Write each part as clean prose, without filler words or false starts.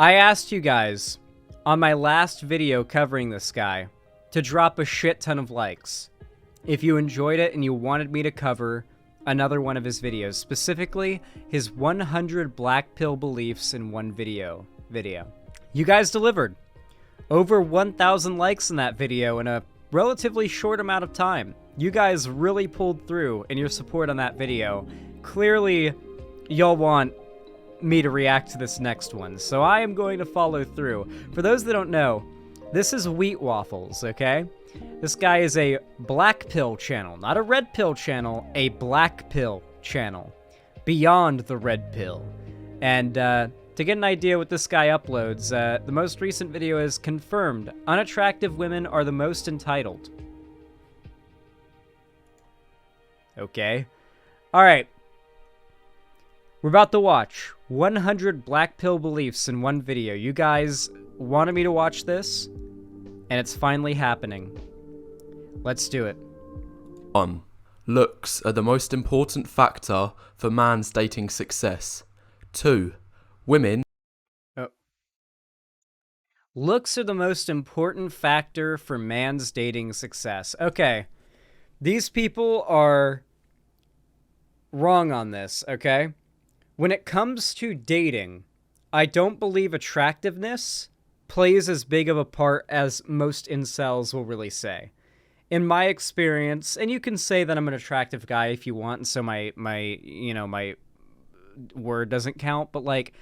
I asked you guys on my last video covering this guy to drop a shit ton of likes if you enjoyed it and you wanted me to cover another one of his videos, specifically his 100 black pill beliefs in one video. You guys delivered. Over 1,000 likes in that video in a relatively short amount of time. You guys really pulled through in your support on that video. Clearly, y'all want me to react to this next one, so I am going to follow through. For those that don't know, this is Wheat Waffles, okay? This guy is a black pill channel, not a red pill channel, a black pill channel, beyond the red pill. And to get an idea what this guy uploads, the most recent video is confirmed: unattractive women are the most entitled. Okay. Alright. We're about to watch 100 black pill beliefs in one video. You guys wanted me to watch this, and it's finally happening. Let's do it. 1. Looks are the most important factor for man's dating success. 2. Women. Looks are the most important factor for man's dating success. Okay. These people are wrong on this, okay? When it comes to dating, I don't believe attractiveness plays as big of a part as most incels will really say. In my experience, and you can say that I'm an attractive guy if you want, and so my word doesn't count, but like,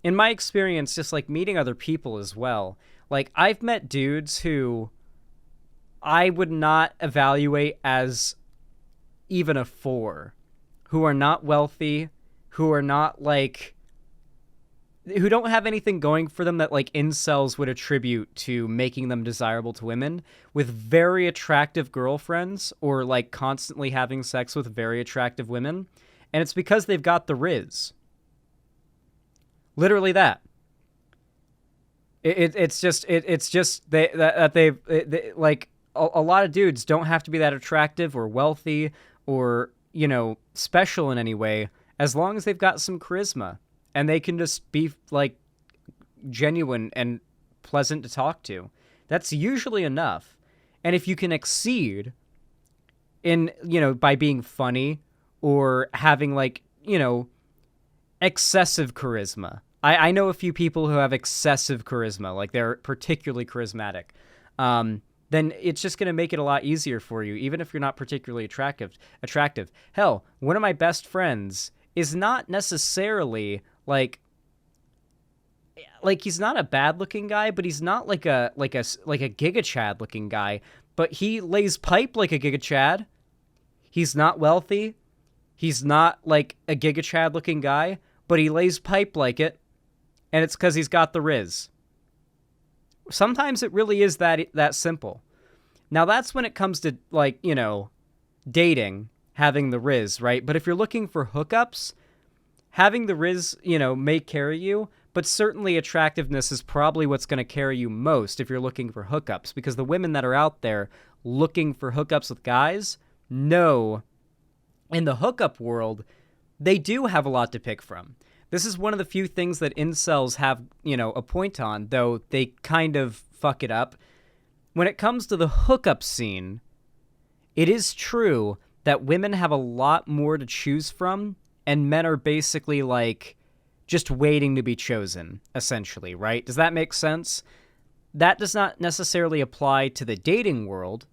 in my experience, just like meeting other people as well, like I've met dudes who I would not evaluate as even a 4, who are not wealthy, who are not like, who don't have anything going for them that like incels would attribute to making them desirable to women, with very attractive girlfriends or like constantly having sex with very attractive women. And it's because they've got the Riz. Literally that. It's just they like a lot of dudes don't have to be that attractive or wealthy or, you know, special in any way, as long as they've got some charisma and they can just be like genuine and pleasant to talk to. That's usually enough. And if you can exceed in, you know, by being funny or having like, you know, excessive charisma. I know a few people who have excessive charisma, like they're particularly charismatic. Then it's just going to make it a lot easier for you, even if you're not particularly attractive. Hell, one of my best friends is not necessarily like he's not a bad-looking guy, but he's not like a Giga Chad looking guy, but he lays pipe like a Giga Chad. He's not wealthy. He's not like a Giga Chad looking guy, but he lays pipe like it, and it's because he's got the Riz. Sometimes it really is that simple. Now, that's when it comes to, like, you know, dating, having the Riz, right? But if you're looking for hookups, having the Riz, you know, may carry you, but certainly attractiveness is probably what's going to carry you most if you're looking for hookups, because the women that are out there looking for hookups with guys know in the hookup world, they do have a lot to pick from. This is one of the few things that incels have, you know, a point on, though they kind of fuck it up. When it comes to the hookup scene, it is true that women have a lot more to choose from, and men are basically like just waiting to be chosen, essentially, right? Does that make sense? That does not necessarily apply to the dating world,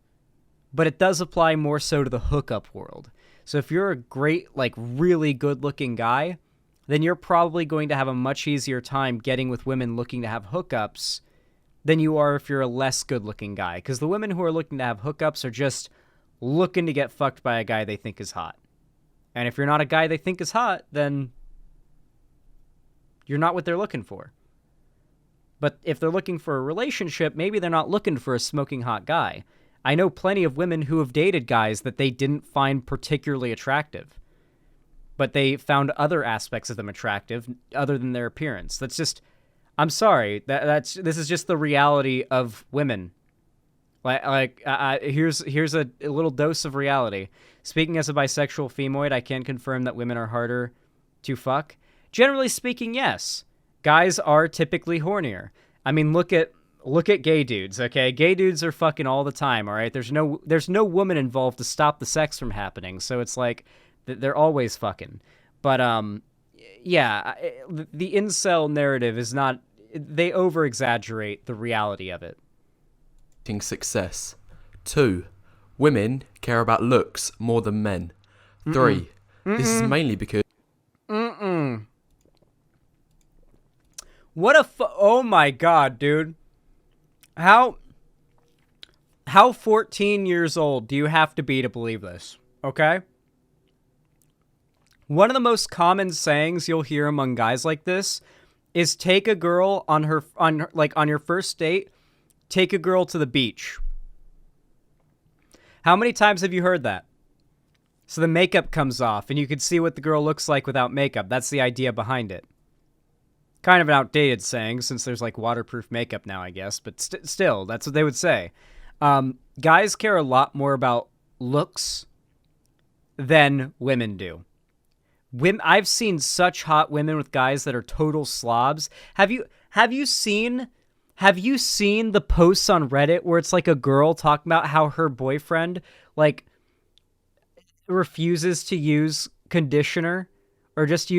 but it does apply more so to the hookup world. So if you're a great, like, really good-looking guy, then you're probably going to have a much easier time getting with women looking to have hookups than you are if you're a less good-looking guy. Because the women who are looking to have hookups are just looking to get fucked by a guy they think is hot. And if you're not a guy they think is hot, then you're not what they're looking for. But if they're looking for a relationship, maybe they're not looking for a smoking hot guy. I know plenty of women who have dated guys that they didn't find particularly attractive, but they found other aspects of them attractive other than their appearance. That's just, I'm sorry, this is just the reality of women. Here's a little dose of reality. Speaking as a bisexual femoid, I can confirm that women are harder to fuck. Generally speaking, yes. Guys are typically hornier. I mean, look at gay dudes, okay? Gay dudes are fucking all the time, all right? There's no woman involved to stop the sex from happening, so it's like they're always fucking. But yeah, the incel narrative is not. They over exaggerate the reality of it. Success. 2. Women care about looks more than men. 3. This is mainly because What a oh my god, dude. How 14 years old do you have to be to believe this? Okay? One of the most common sayings you'll hear among guys like this is take a girl on your first date, take a girl to the beach. How many times have you heard that? So the makeup comes off and you can see what the girl looks like without makeup. That's the idea behind it. Kind of an outdated saying since there's like waterproof makeup now, I guess, but still, that's what they would say. Guys care a lot more about looks than women do. I've seen such hot women with guys that are total slobs. Have you seen the posts on Reddit where it's like a girl talking about how her boyfriend like refuses to use conditioner or just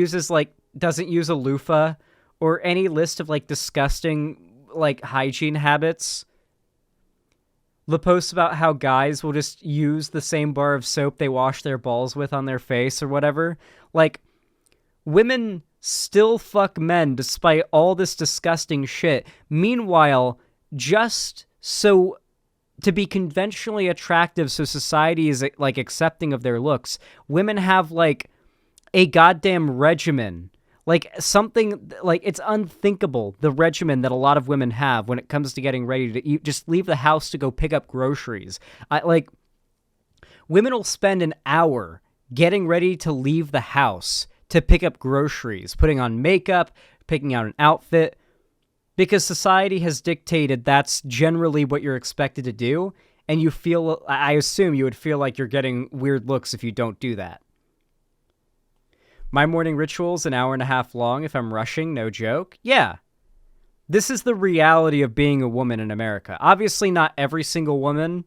doesn't use a loofah or any list of like disgusting like hygiene habits? The posts about how guys will just use the same bar of soap they wash their balls with on their face or whatever. Like, women still fuck men despite all this disgusting shit. Meanwhile, just so to be conventionally attractive so society is like accepting of their looks, women have like a goddamn regimen. Like something like it's unthinkable, the regimen that a lot of women have when it comes to getting ready to eat, just leave the house to go pick up groceries. Women will spend an hour getting ready to leave the house to pick up groceries, putting on makeup, picking out an outfit, because society has dictated that's generally what you're expected to do. And I assume you would feel like you're getting weird looks if you don't do that. My morning ritual's an hour and a half long if I'm rushing, no joke. Yeah. This is the reality of being a woman in America. Obviously, not every single woman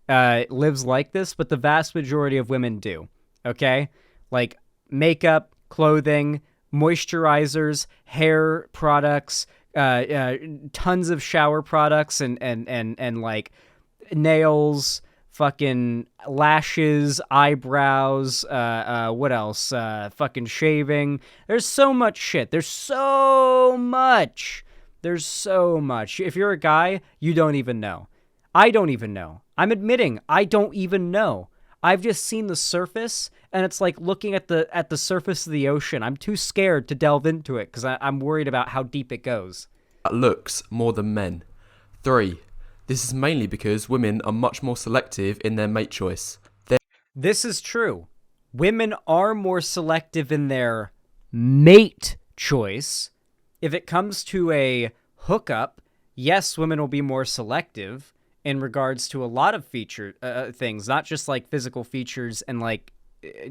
lives like this, but the vast majority of women do. Okay? Like makeup, clothing, moisturizers, hair products, tons of shower products and like nails, fucking lashes, eyebrows, what else? Fucking shaving. There's so much shit. There's so much. If you're a guy, you don't even know. I don't even know. I'm admitting I don't even know. I've just seen the surface, and it's like looking at the surface of the ocean. I'm too scared to delve into it because I'm worried about how deep it goes. Looks more than men. 3. This is mainly because women are much more selective in their mate choice. This is true. Women are more selective in their mate choice. If it comes to a hookup, yes, women will be more selective in regards to a lot of things, not just like physical features and like,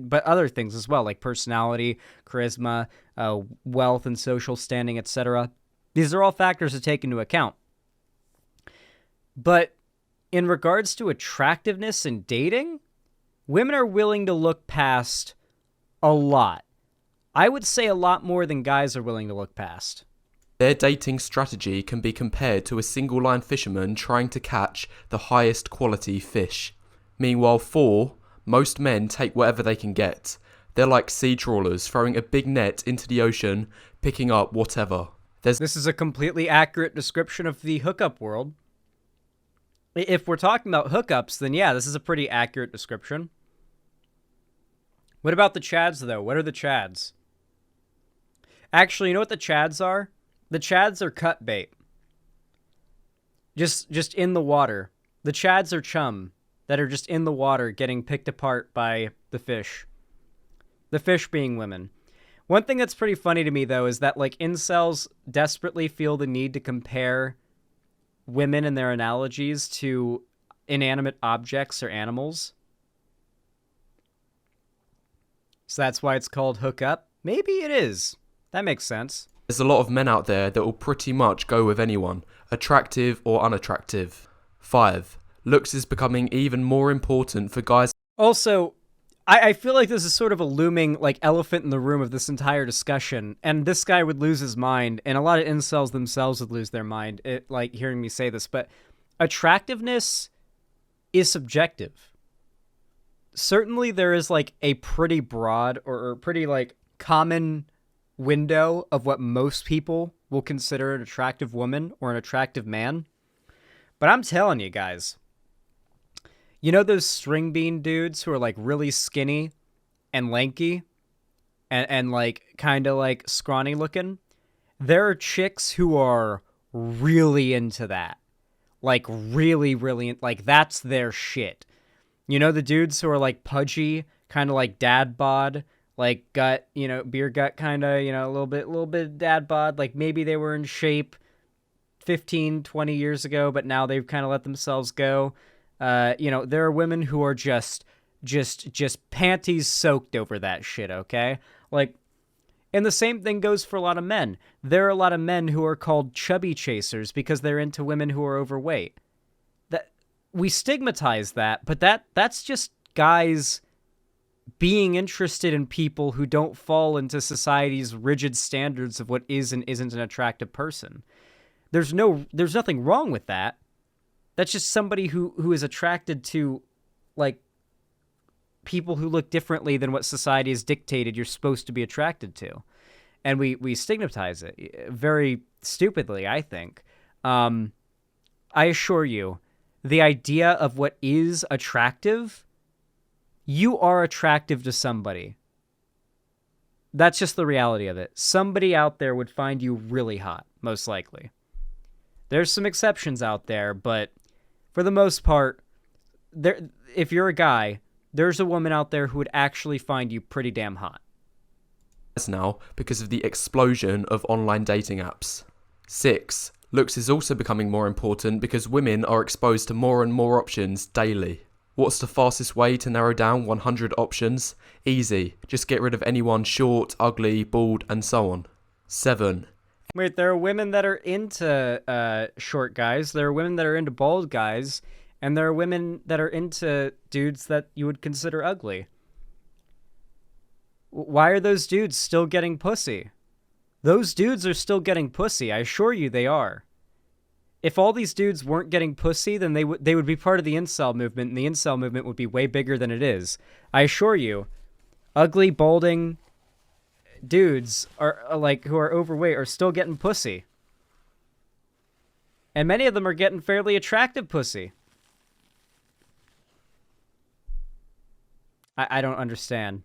but other things as well, like personality, charisma, wealth and social standing, etc. These are all factors to take into account. But in regards to attractiveness and dating, women are willing to look past a lot. I would say a lot more than guys are willing to look past. Their dating strategy can be compared to a single-line fisherman trying to catch the highest quality fish. Meanwhile, 4, most men take whatever they can get. They're like sea trawlers throwing a big net into the ocean, picking up whatever. This is a completely accurate description of the hookup world. If we're talking about hookups, then yeah, this is a pretty accurate description. What about the Chads, though? What are the Chads? Actually, you know what the Chads are? The Chads are cut bait. Just in the water. The Chads are chum that are just in the water getting picked apart by the fish. The fish being women. One thing that's pretty funny to me, though, is that like incels desperately feel the need to compare women and their analogies to inanimate objects or animals. So that's why it's called hookup. Maybe it is. That makes sense. There's a lot of men out there that will pretty much go with anyone, attractive or unattractive. 5. Looks is becoming even more important for guys. Also, I feel like this is sort of a looming like elephant in the room of this entire discussion, and this guy would lose his mind, and a lot of incels themselves would lose their mind, like hearing me say this, but attractiveness is subjective. Certainly there is like a pretty broad or pretty like common window of what most people will consider an attractive woman or an attractive man. But I'm telling you guys, you know those string bean dudes who are like really skinny and lanky and like kind of like scrawny looking? There are chicks who are really into that. Like really, really, like that's their shit. You know the dudes who are like pudgy, kind of like dad bod, like gut, beer gut kind of, a little bit dad bod. Like maybe they were in shape 15, 20 years ago, but now they've kind of let themselves go. There are women who are just panties soaked over that shit, okay? Like, and the same thing goes for a lot of men. There are a lot of men who are called chubby chasers because they're into women who are overweight. That we stigmatize that, but that's just guys being interested in people who don't fall into society's rigid standards of what is and isn't an attractive person. There's nothing wrong with that. That's just somebody who is attracted to, like, people who look differently than what society has dictated you're supposed to be attracted to. And we stigmatize it very stupidly, I think. I assure you, the idea of what is attractive, you are attractive to somebody. That's just the reality of it. Somebody out there would find you really hot, most likely. There's some exceptions out there, but for the most part, if you're a guy, there's a woman out there who would actually find you pretty damn hot. Now, because of the explosion of online dating apps. 6. Looks is also becoming more important because women are exposed to more and more options daily. What's the fastest way to narrow down 100 options? Easy. Just get rid of anyone short, ugly, bald, and so on. 7. Wait, there are women that are into short guys, there are women that are into bald guys, and there are women that are into dudes that you would consider ugly. Why are those dudes still getting pussy? Those dudes are still getting pussy, I assure you they are. If all these dudes weren't getting pussy, then they would be part of the incel movement, and the incel movement would be way bigger than it is. I assure you, ugly, balding dudes are like who are overweight are still getting pussy. And many of them are getting fairly attractive pussy. I don't understand.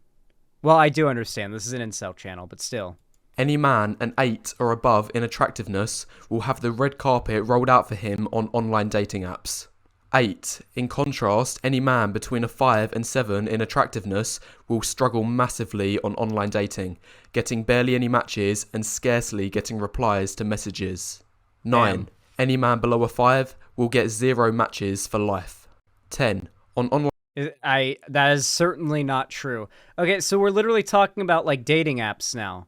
Well, I do understand. This is an incel channel, but still. Any man an 8 or above in attractiveness will have the red carpet rolled out for him on online dating apps. 8. In contrast, any man between a 5 and 7 in attractiveness will struggle massively on online dating, getting barely any matches and scarcely getting replies to messages. 9. Damn. Any man below a 5 will get 0 matches for life. 10. On online That is certainly not true. Okay, so we're literally talking about like dating apps now.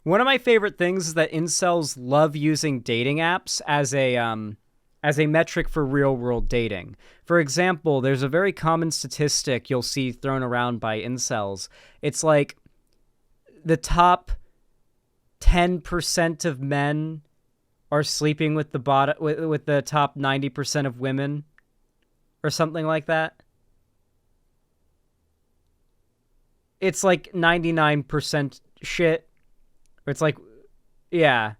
One of my favorite things is that incels love using dating apps as a metric for real-world dating. For example, there's a very common statistic you'll see thrown around by incels. It's like the top 10% of men are sleeping with the top 90% of women, or something like that. It's like 99% shit. Or it's like, yeah.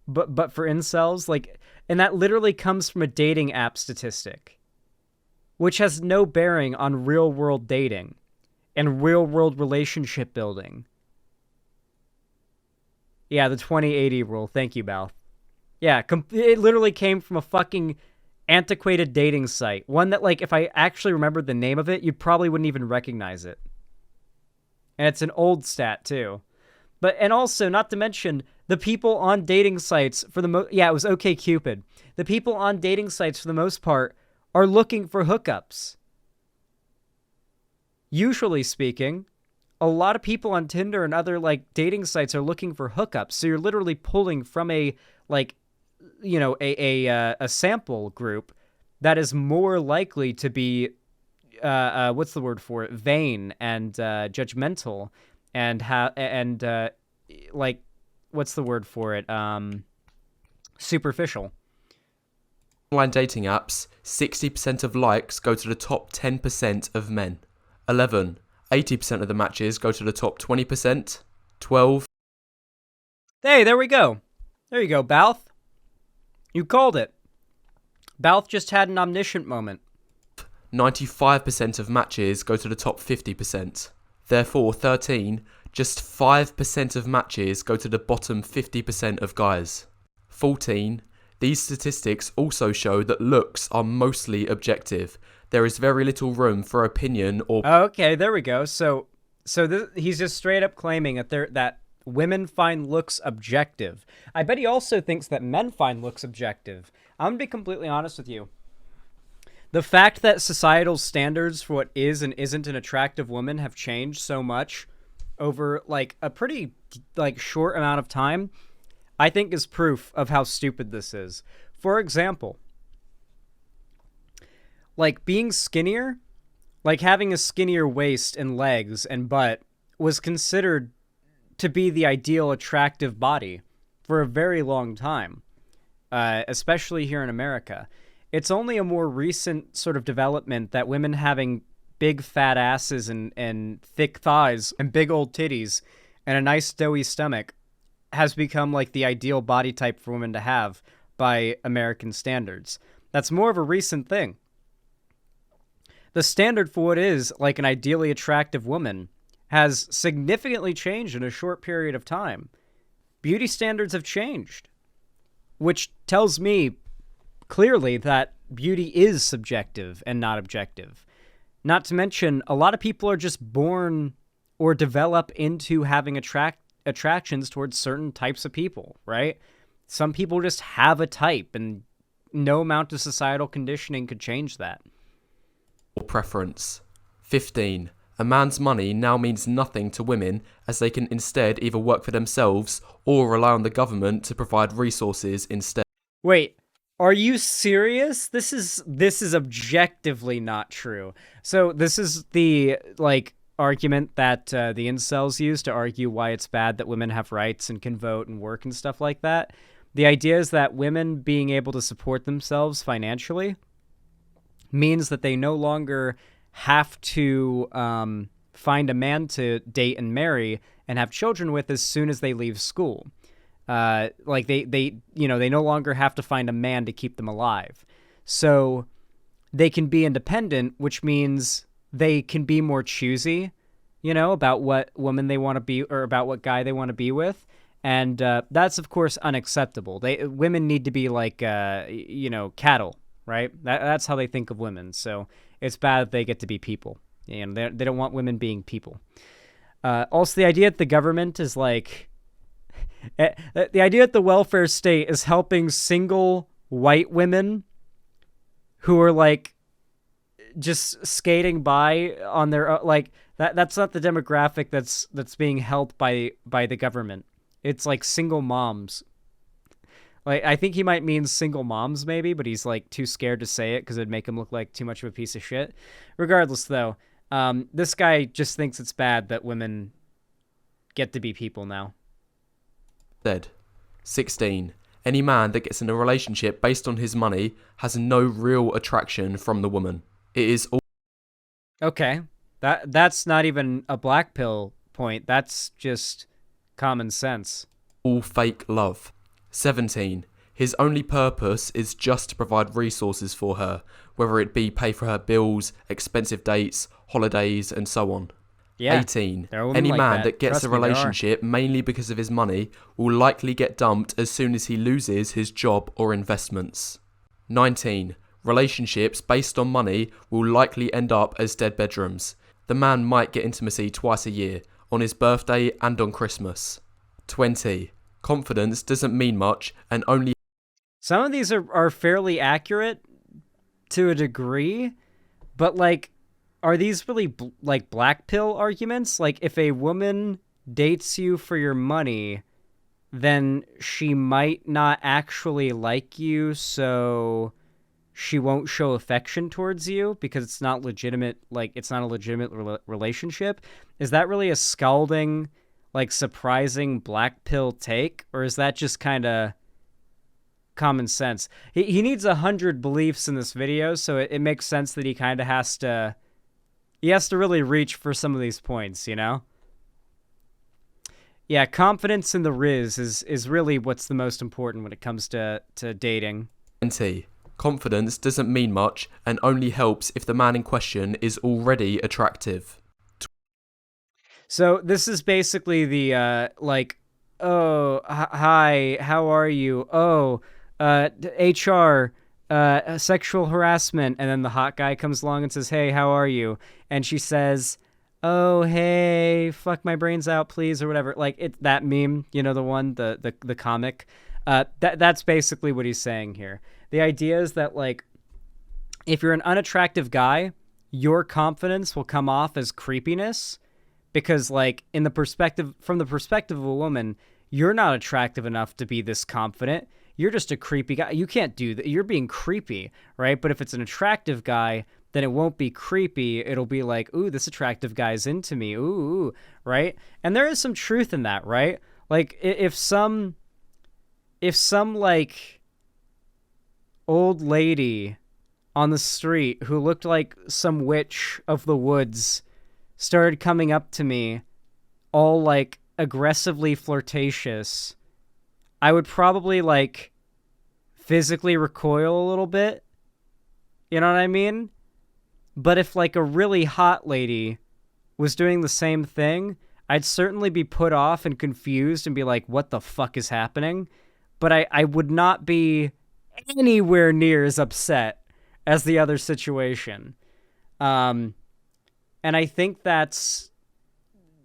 But for incels, like, and that literally comes from a dating app statistic, which has no bearing on real-world dating and real-world relationship building. Yeah, the 2080 rule. Thank you, Balth. Yeah, it literally came from a fucking antiquated dating site. One that, like, if I actually remembered the name of it, you probably wouldn't even recognize it. And it's an old stat, too. And also, not to mention, the people on dating sites, it was OkCupid. The people on dating sites, for the most part, are looking for hookups. Usually speaking, a lot of people on Tinder and other like dating sites are looking for hookups. So you're literally pulling from a like, a sample group that is more likely to be what's the word for it? Vain and judgmental, and like, what's the word for it? Superficial. Online dating apps, 60% of likes go to the top 10% of men. 11. 80% of the matches go to the top 20%. 12. Hey, there we go. There you go, Balth. You called it. Balth just had an omniscient moment. 95% of matches go to the top 50%. Therefore, 13. Just 5% of matches go to the bottom 50% of guys. 14. These statistics also show that looks are mostly objective. There is very little room for opinion or... Okay, there we go. So he's just straight up claiming that women find looks objective. I bet he also thinks that men find looks objective. I'm going to be completely honest with you. The fact that societal standards for what is and isn't an attractive woman have changed so much over like a pretty like short amount of time, I think is proof of how stupid this is. For example, like being skinnier, like having a skinnier waist and legs and butt was considered to be the ideal attractive body for a very long time, especially here in America. It's only a more recent sort of development that women having big fat asses and thick thighs and big old titties and a nice doughy stomach has become like the ideal body type for women to have by American standards. That's more of a recent thing. The standard for what is like an ideally attractive woman has significantly changed in a short period of time. Beauty standards have changed, which tells me clearly that beauty is subjective and not objective. Not to mention, a lot of people are just born or develop into having attractions towards certain types of people, right? Some people just have a type, and no amount of societal conditioning could change that. Preference. 15. A man's money now means nothing to women, as they can instead either work for themselves or rely on the government to provide resources instead. Wait, are you serious? This is objectively not true. So this is the like argument that the incels use to argue why it's bad that women have rights and can vote and work and stuff like that. The idea is that women being able to support themselves financially means that they no longer have to find a man to date and marry and have children with as soon as they leave school. Like they no longer have to find a man to keep them alive. So they can be independent, which means they can be more choosy, about what woman they want to be or about what guy they want to be with. And that's, of course, unacceptable. Women need to be like, cattle, right? That's how they think of women. So it's bad that they get to be people. They don't want women being people. Also, the idea that the government is like... The idea that the welfare state is helping single white women who are like just skating by on their like that's not the demographic that's being helped by the government. It's like single moms. Like I think he might mean single moms maybe, but he's like too scared to say it because it'd make him look like too much of a piece of shit. Regardless though, this guy just thinks it's bad that women get to be people now. 16. Any man that gets in a relationship based on his money has no real attraction from the woman. It is all... Okay. That's not even a black pill point. That's just common sense. All fake love. 17. His only purpose is just to provide resources for her, whether it be pay for her bills, expensive dates, holidays, and so on. Yeah, 18. Any man that gets a relationship mainly because of his money will likely get dumped as soon as he loses his job or investments. 19. Relationships based on money will likely end up as dead bedrooms. The man might get intimacy twice a year, on his birthday and on Christmas. 20. Confidence doesn't mean much and only... Some of these are fairly accurate to a degree, but like are these really like black pill arguments? Like, if a woman dates you for your money, then she might not actually like you, so she won't show affection towards you because it's not legitimate. Like, it's not a legitimate relationship. Is that really a scalding, like, surprising black pill take, or is that just kind of common sense? He needs 100 beliefs in this video, so it makes sense that he kind of has to. He has to really reach for some of these points, you know? Yeah, confidence in the Riz is really what's the most important when it comes to dating. 20. Confidence doesn't mean much and only helps if the man in question is already attractive. So this is basically the, like, oh, hi, how are you? Oh, HR, sexual harassment. And then the hot guy comes along and says, hey, how are you? And she says, oh, hey, fuck my brains out, please, or whatever. Like, that meme, you know, the one, the comic. That's basically what he's saying here. The idea is that, like, if you're an unattractive guy, your confidence will come off as creepiness because, like, from the perspective of a woman, you're not attractive enough to be this confident. You're just a creepy guy. You can't do that. You're being creepy, right? But if it's an attractive guy, then it won't be creepy. It'll be like, ooh, this attractive guy's into me. Ooh, right? And there is some truth in that, right? Like, if some like old lady on the street who looked like some witch of the woods started coming up to me all like aggressively flirtatious, I would probably like physically recoil a little bit. You know what I mean? But if like a really hot lady was doing the same thing, I'd certainly be put off and confused and be like, what the fuck is happening? But I would not be anywhere near as upset as the other situation. And I think that's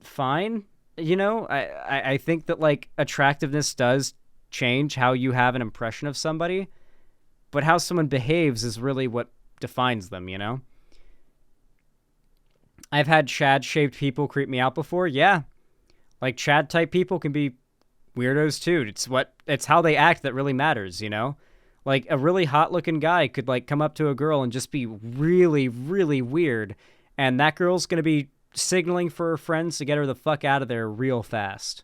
fine. You know, I think that, like, attractiveness does change how you have an impression of somebody, but how someone behaves is really what defines them, you know? I've had Chad-shaped people creep me out before. Yeah. Like, Chad-type people can be weirdos, too. It's how they act that really matters, you know? Like, a really hot-looking guy could, like, come up to a girl and just be really, really weird, and that girl's gonna be signaling for her friends to get her the fuck out of there real fast.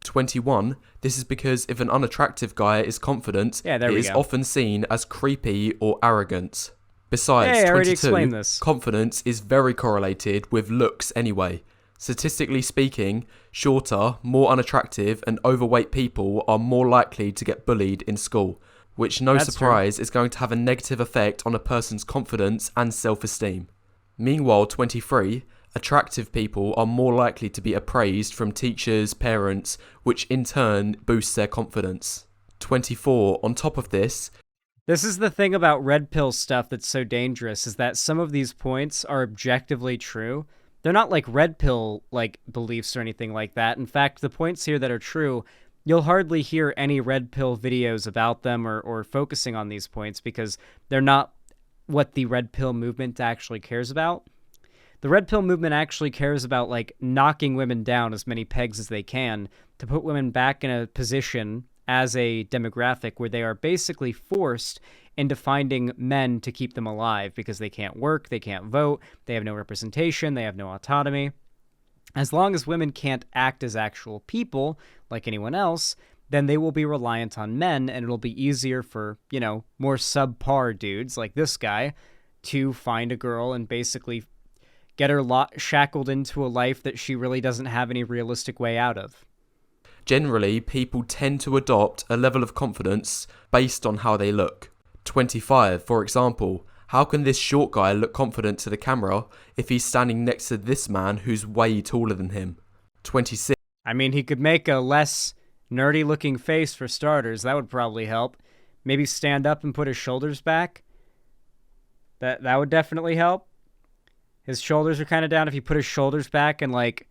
21. This is because if an unattractive guy is confident, it is often seen as creepy or arrogant. Besides, I already 22, explained this. Confidence is very correlated with looks anyway. Statistically speaking, shorter, more unattractive and overweight people are more likely to get bullied in school, which That's surprise true. Is going to have a negative effect on a person's confidence and self-esteem. Meanwhile, 23, attractive people are more likely to be appraised from teachers, parents, which in turn boosts their confidence. 24, on top of this is the thing about red pill stuff that's so dangerous, is that some of these points are objectively true. They're not like red pill like beliefs or anything like that. In fact, the points here that are true, you'll hardly hear any red pill videos about them or focusing on these points because they're not what the red pill movement actually cares about. The red pill movement actually cares about, like, knocking women down as many pegs as they can to put women back in a position as a demographic where they are basically forced into finding men to keep them alive because they can't work, they can't vote, they have no representation, they have no autonomy. As long as women can't act as actual people like anyone else, then they will be reliant on men, and it'll be easier for, you know, more subpar dudes like this guy to find a girl and basically get her shackled into a life that she really doesn't have any realistic way out of. Generally, people tend to adopt a level of confidence based on how they look. 25, for example, how can this short guy look confident to the camera if he's standing next to this man who's way taller than him? 26. I mean, he could make a less nerdy-looking face for starters. That would probably help. Maybe stand up and put his shoulders back. That would definitely help. His shoulders are kind of down. If he put his shoulders back and, like,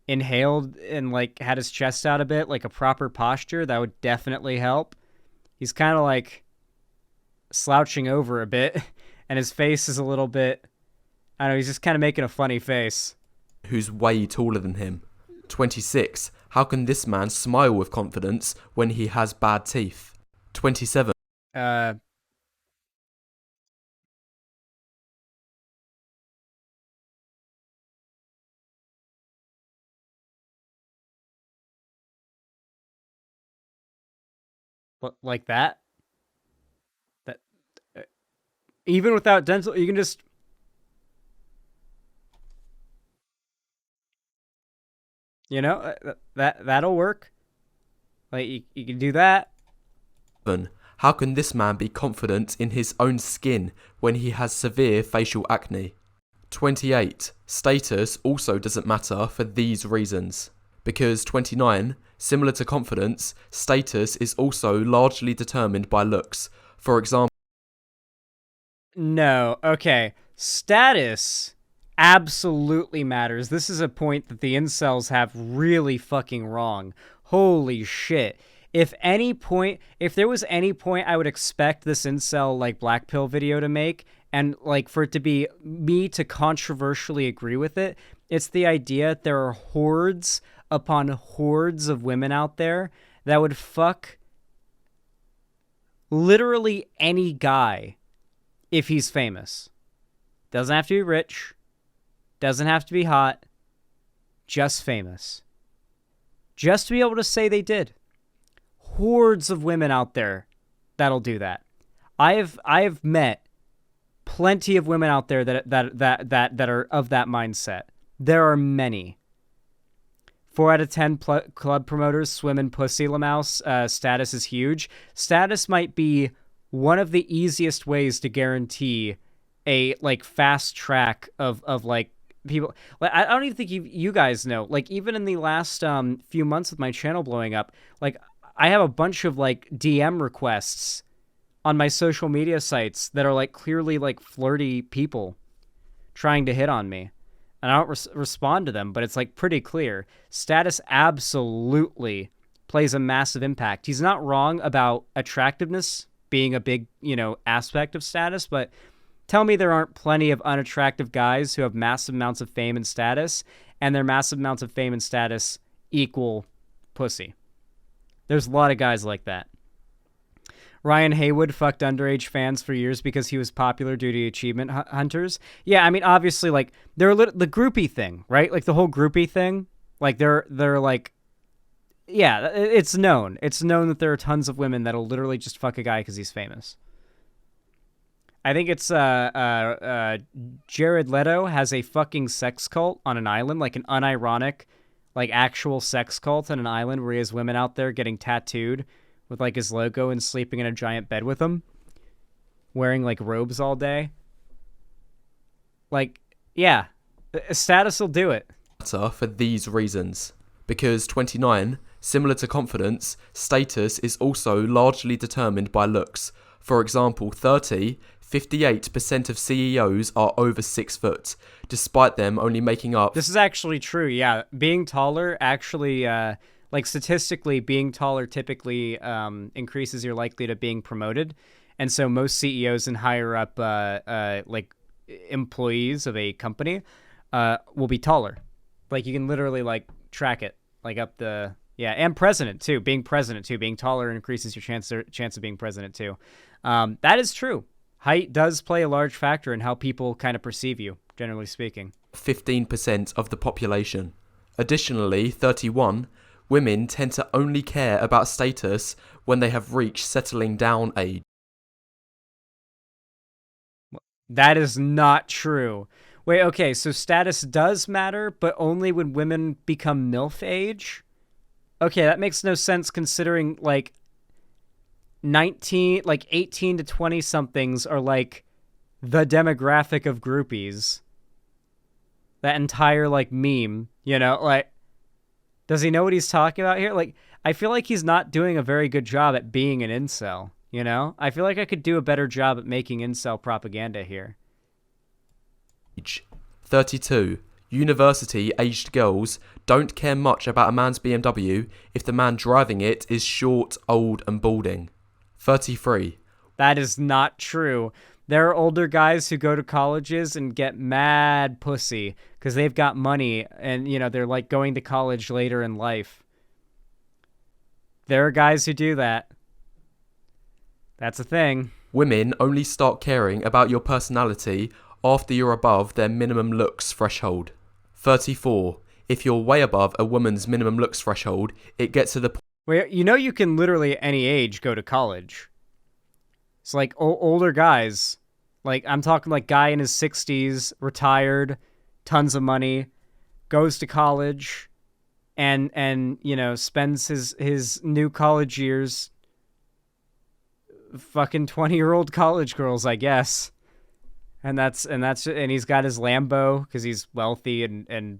inhaled and, like, had his chest out a bit, like a proper posture, that would definitely help. He's kind of, like, slouching over a bit, and his face is a little bit I don't know, he's just kind of making a funny face. Who's way taller than him. 26. How can this man smile with confidence when he has bad teeth? 27. Uh, like that? That even without dental, you can just. That'll work. Like you can do that. How can this man be confident in his own skin when he has severe facial acne? 28. Status also doesn't matter for these reasons. Because 29. Similar to confidence, status is also largely determined by looks. For example, No, okay. Status absolutely matters. This is a point that the incels have really fucking wrong. Holy shit. If there was any point I would expect this incel like Blackpill video to make, and like for it to be me to controversially agree with it, it's the idea there are hordes upon hordes of women out there that would fuck literally any guy if he's famous. Doesn't have to be rich. Doesn't have to be hot. Just famous. Just to be able to say they did. Hordes of women out there that'll do that. I've met plenty of women out there that are of that mindset. There are many. 4 out of 10 club promoters swim in pussy, Lamouse. Status is huge. Status might be one of the easiest ways to guarantee a like fast track of like people. Like I don't even think you guys know. Like even in the last few months with my channel blowing up, like I have a bunch of like DM requests on my social media sites that are like clearly like flirty people trying to hit on me. And I don't respond to them, but it's like pretty clear. Status absolutely plays a massive impact. He's not wrong about attractiveness being a big, aspect of status, but tell me there aren't plenty of unattractive guys who have massive amounts of fame and status, and their massive amounts of fame and status equal pussy. There's a lot of guys like that. Ryan Haywood fucked underage fans for years because he was popular due to achievement hunters. Yeah, I mean, obviously, like, they're the groupie thing, right? Like, the whole groupie thing. Like, they're like, yeah, it's known. It's known that there are tons of women that'll literally just fuck a guy because he's famous. I think it's Jared Leto has a fucking sex cult on an island, like an unironic, like actual sex cult on an island where he has women out there getting tattooed with like his logo and sleeping in a giant bed with him, wearing like robes all day. Like, yeah, status will do it. For these reasons. Because 29, similar to confidence, status is also largely determined by looks. For example, 30, 58% of CEOs are over 6 foot, despite them only making up... This is actually true, yeah. Being taller actually, like statistically, being taller typically increases your likelihood of being promoted. And so most CEOs and higher up like employees of a company will be taller. Like you can literally like track it like up the... Yeah, and president too. Being president too. Being taller increases your chance of being president too. That is true. Height does play a large factor in how people kind of perceive you, generally speaking. 15% of the population. Additionally, 31, women tend to only care about status when they have reached settling down age. That is not true. Wait, okay, so status does matter, but only when women become MILF age? Okay, that makes no sense considering, like, 18 to 20 somethings are like the demographic of groupies. That entire like meme, like, does he know what he's talking about here? Like, I feel like he's not doing a very good job at being an incel, I feel like I could do a better job at making incel propaganda here. 32. University-aged girls don't care much about a man's BMW if the man driving it is short, old, and balding. 33. That is not true. There are older guys who go to colleges and get mad pussy because they've got money and, they're like going to college later in life. There are guys who do that. That's a thing. Women only start caring about your personality after you're above their minimum looks threshold. 34. If you're way above a woman's minimum looks threshold, it gets to the point Where you can literally at any age go to college. It's like older guys. Like, I'm talking like guy in his 60s, retired, tons of money, goes to college, and spends his new college years fucking 20-year-old college girls, I guess. And he's got his Lambo because he's wealthy and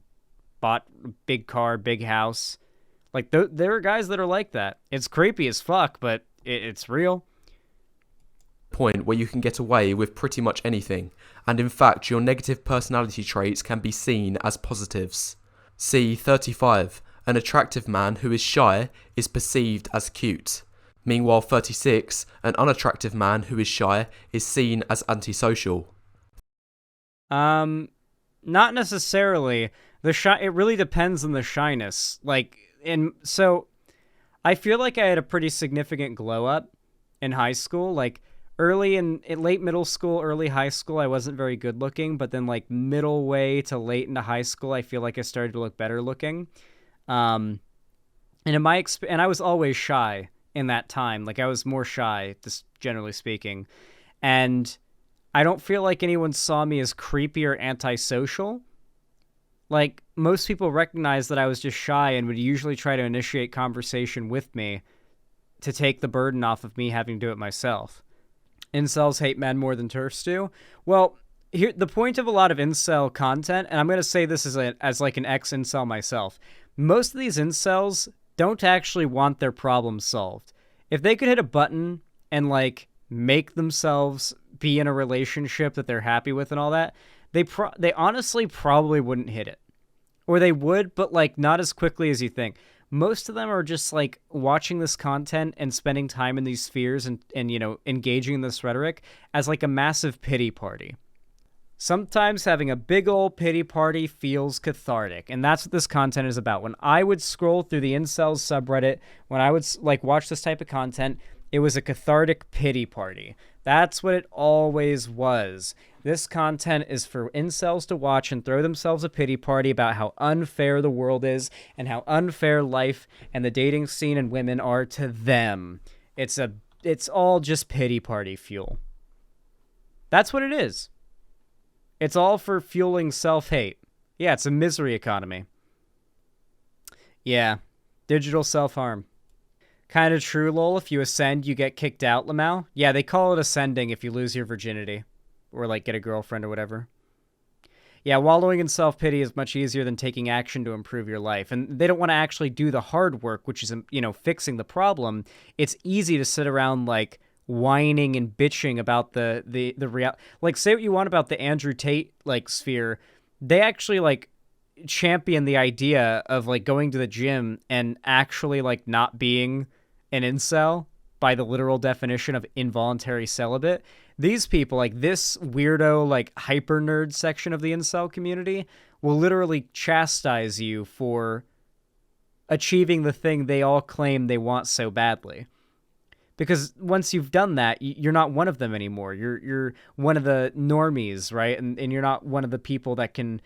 bought a big car, big house. Like, there are guys that are like that. It's creepy as fuck, but it's real. Point where you can get away with pretty much anything, and in fact your negative personality traits can be seen as positives. See 35. An attractive man who is shy is perceived as cute. Meanwhile 36. An unattractive man who is shy is seen as antisocial. Not necessarily. It really depends on the shyness. So I feel like I had a pretty significant glow up in high school. Like, early in late middle school, early high school, I wasn't very good looking, but then like middle way to late into high school, I feel like I started to look better looking. And I was always shy in that time. Like, I was more shy, just generally speaking. And I don't feel like anyone saw me as creepy or antisocial. Like, most people recognized that I was just shy and would usually try to initiate conversation with me to take the burden off of me having to do it myself. Incels hate men more than TERFs do. Well, here the point of a lot of incel content, and I'm going to say this as like an ex-incel myself, most of these incels don't actually want their problems solved. If they could hit a button and like make themselves be in a relationship that they're happy with and all that, they honestly probably wouldn't hit it. Or they would, but like not as quickly as you think. Most of them are just like watching this content and spending time in these spheres and engaging in this rhetoric as like a massive pity party. Sometimes having a big old pity party feels cathartic, and that's what this content is about. When I would scroll through the incels subreddit, when I would like watch this type of content, it was a cathartic pity party. That's what it always was. This content is for incels to watch and throw themselves a pity party about how unfair the world is and how unfair life and the dating scene and women are to them. It's all just pity party fuel. That's what it is. It's all for fueling self-hate. Yeah, it's a misery economy. Yeah, digital self-harm. Kind of true, lol. If you ascend, you get kicked out, Lamau. Yeah, they call it ascending if you lose your virginity. Or, like, get a girlfriend or whatever. Yeah, wallowing in self-pity is much easier than taking action to improve your life. And they don't want to actually do the hard work, which is, fixing the problem. It's easy to sit around, like, whining and bitching about the real... Like, say what you want about the Andrew Tate, like, sphere. They actually, like, champion the idea of, like, going to the gym and actually, like, not being an incel by the literal definition of involuntary celibate. These people, like this weirdo, like hyper nerd section of the incel community, will literally chastise you for achieving the thing they all claim they want so badly. Because once you've done that, you're not one of them anymore. You're one of the normies, right? And you're not one of the people that can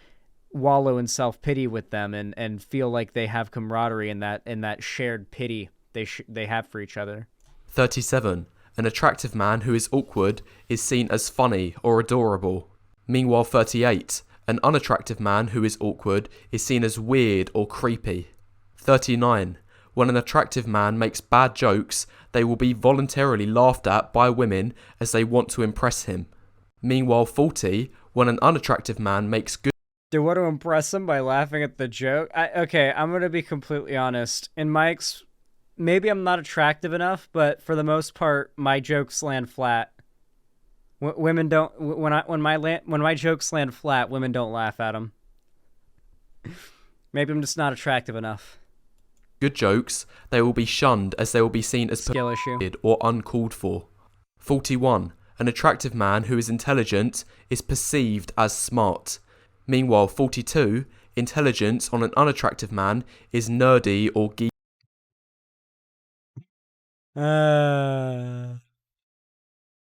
wallow in self-pity with them and feel like they have camaraderie in that shared pity they have for each other. 37. An attractive man who is awkward is seen as funny or adorable. Meanwhile 38. An unattractive man who is awkward is seen as weird or creepy. 39. When an attractive man makes bad jokes, they will be voluntarily laughed at by women as they want to impress him. Meanwhile 40. When an unattractive man makes good... They want to impress him by laughing at the joke? Okay, I'm going to be completely honest. In my maybe I'm not attractive enough, but for the most part, my jokes land flat. Women don't. When my jokes land flat, women don't laugh at them. Maybe I'm just not attractive enough. Good jokes, they will be shunned as they will be seen as skill issue or uncalled for. 41. an attractive man who is intelligent is perceived as smart. Meanwhile, 42, intelligence on an unattractive man is nerdy or geeky.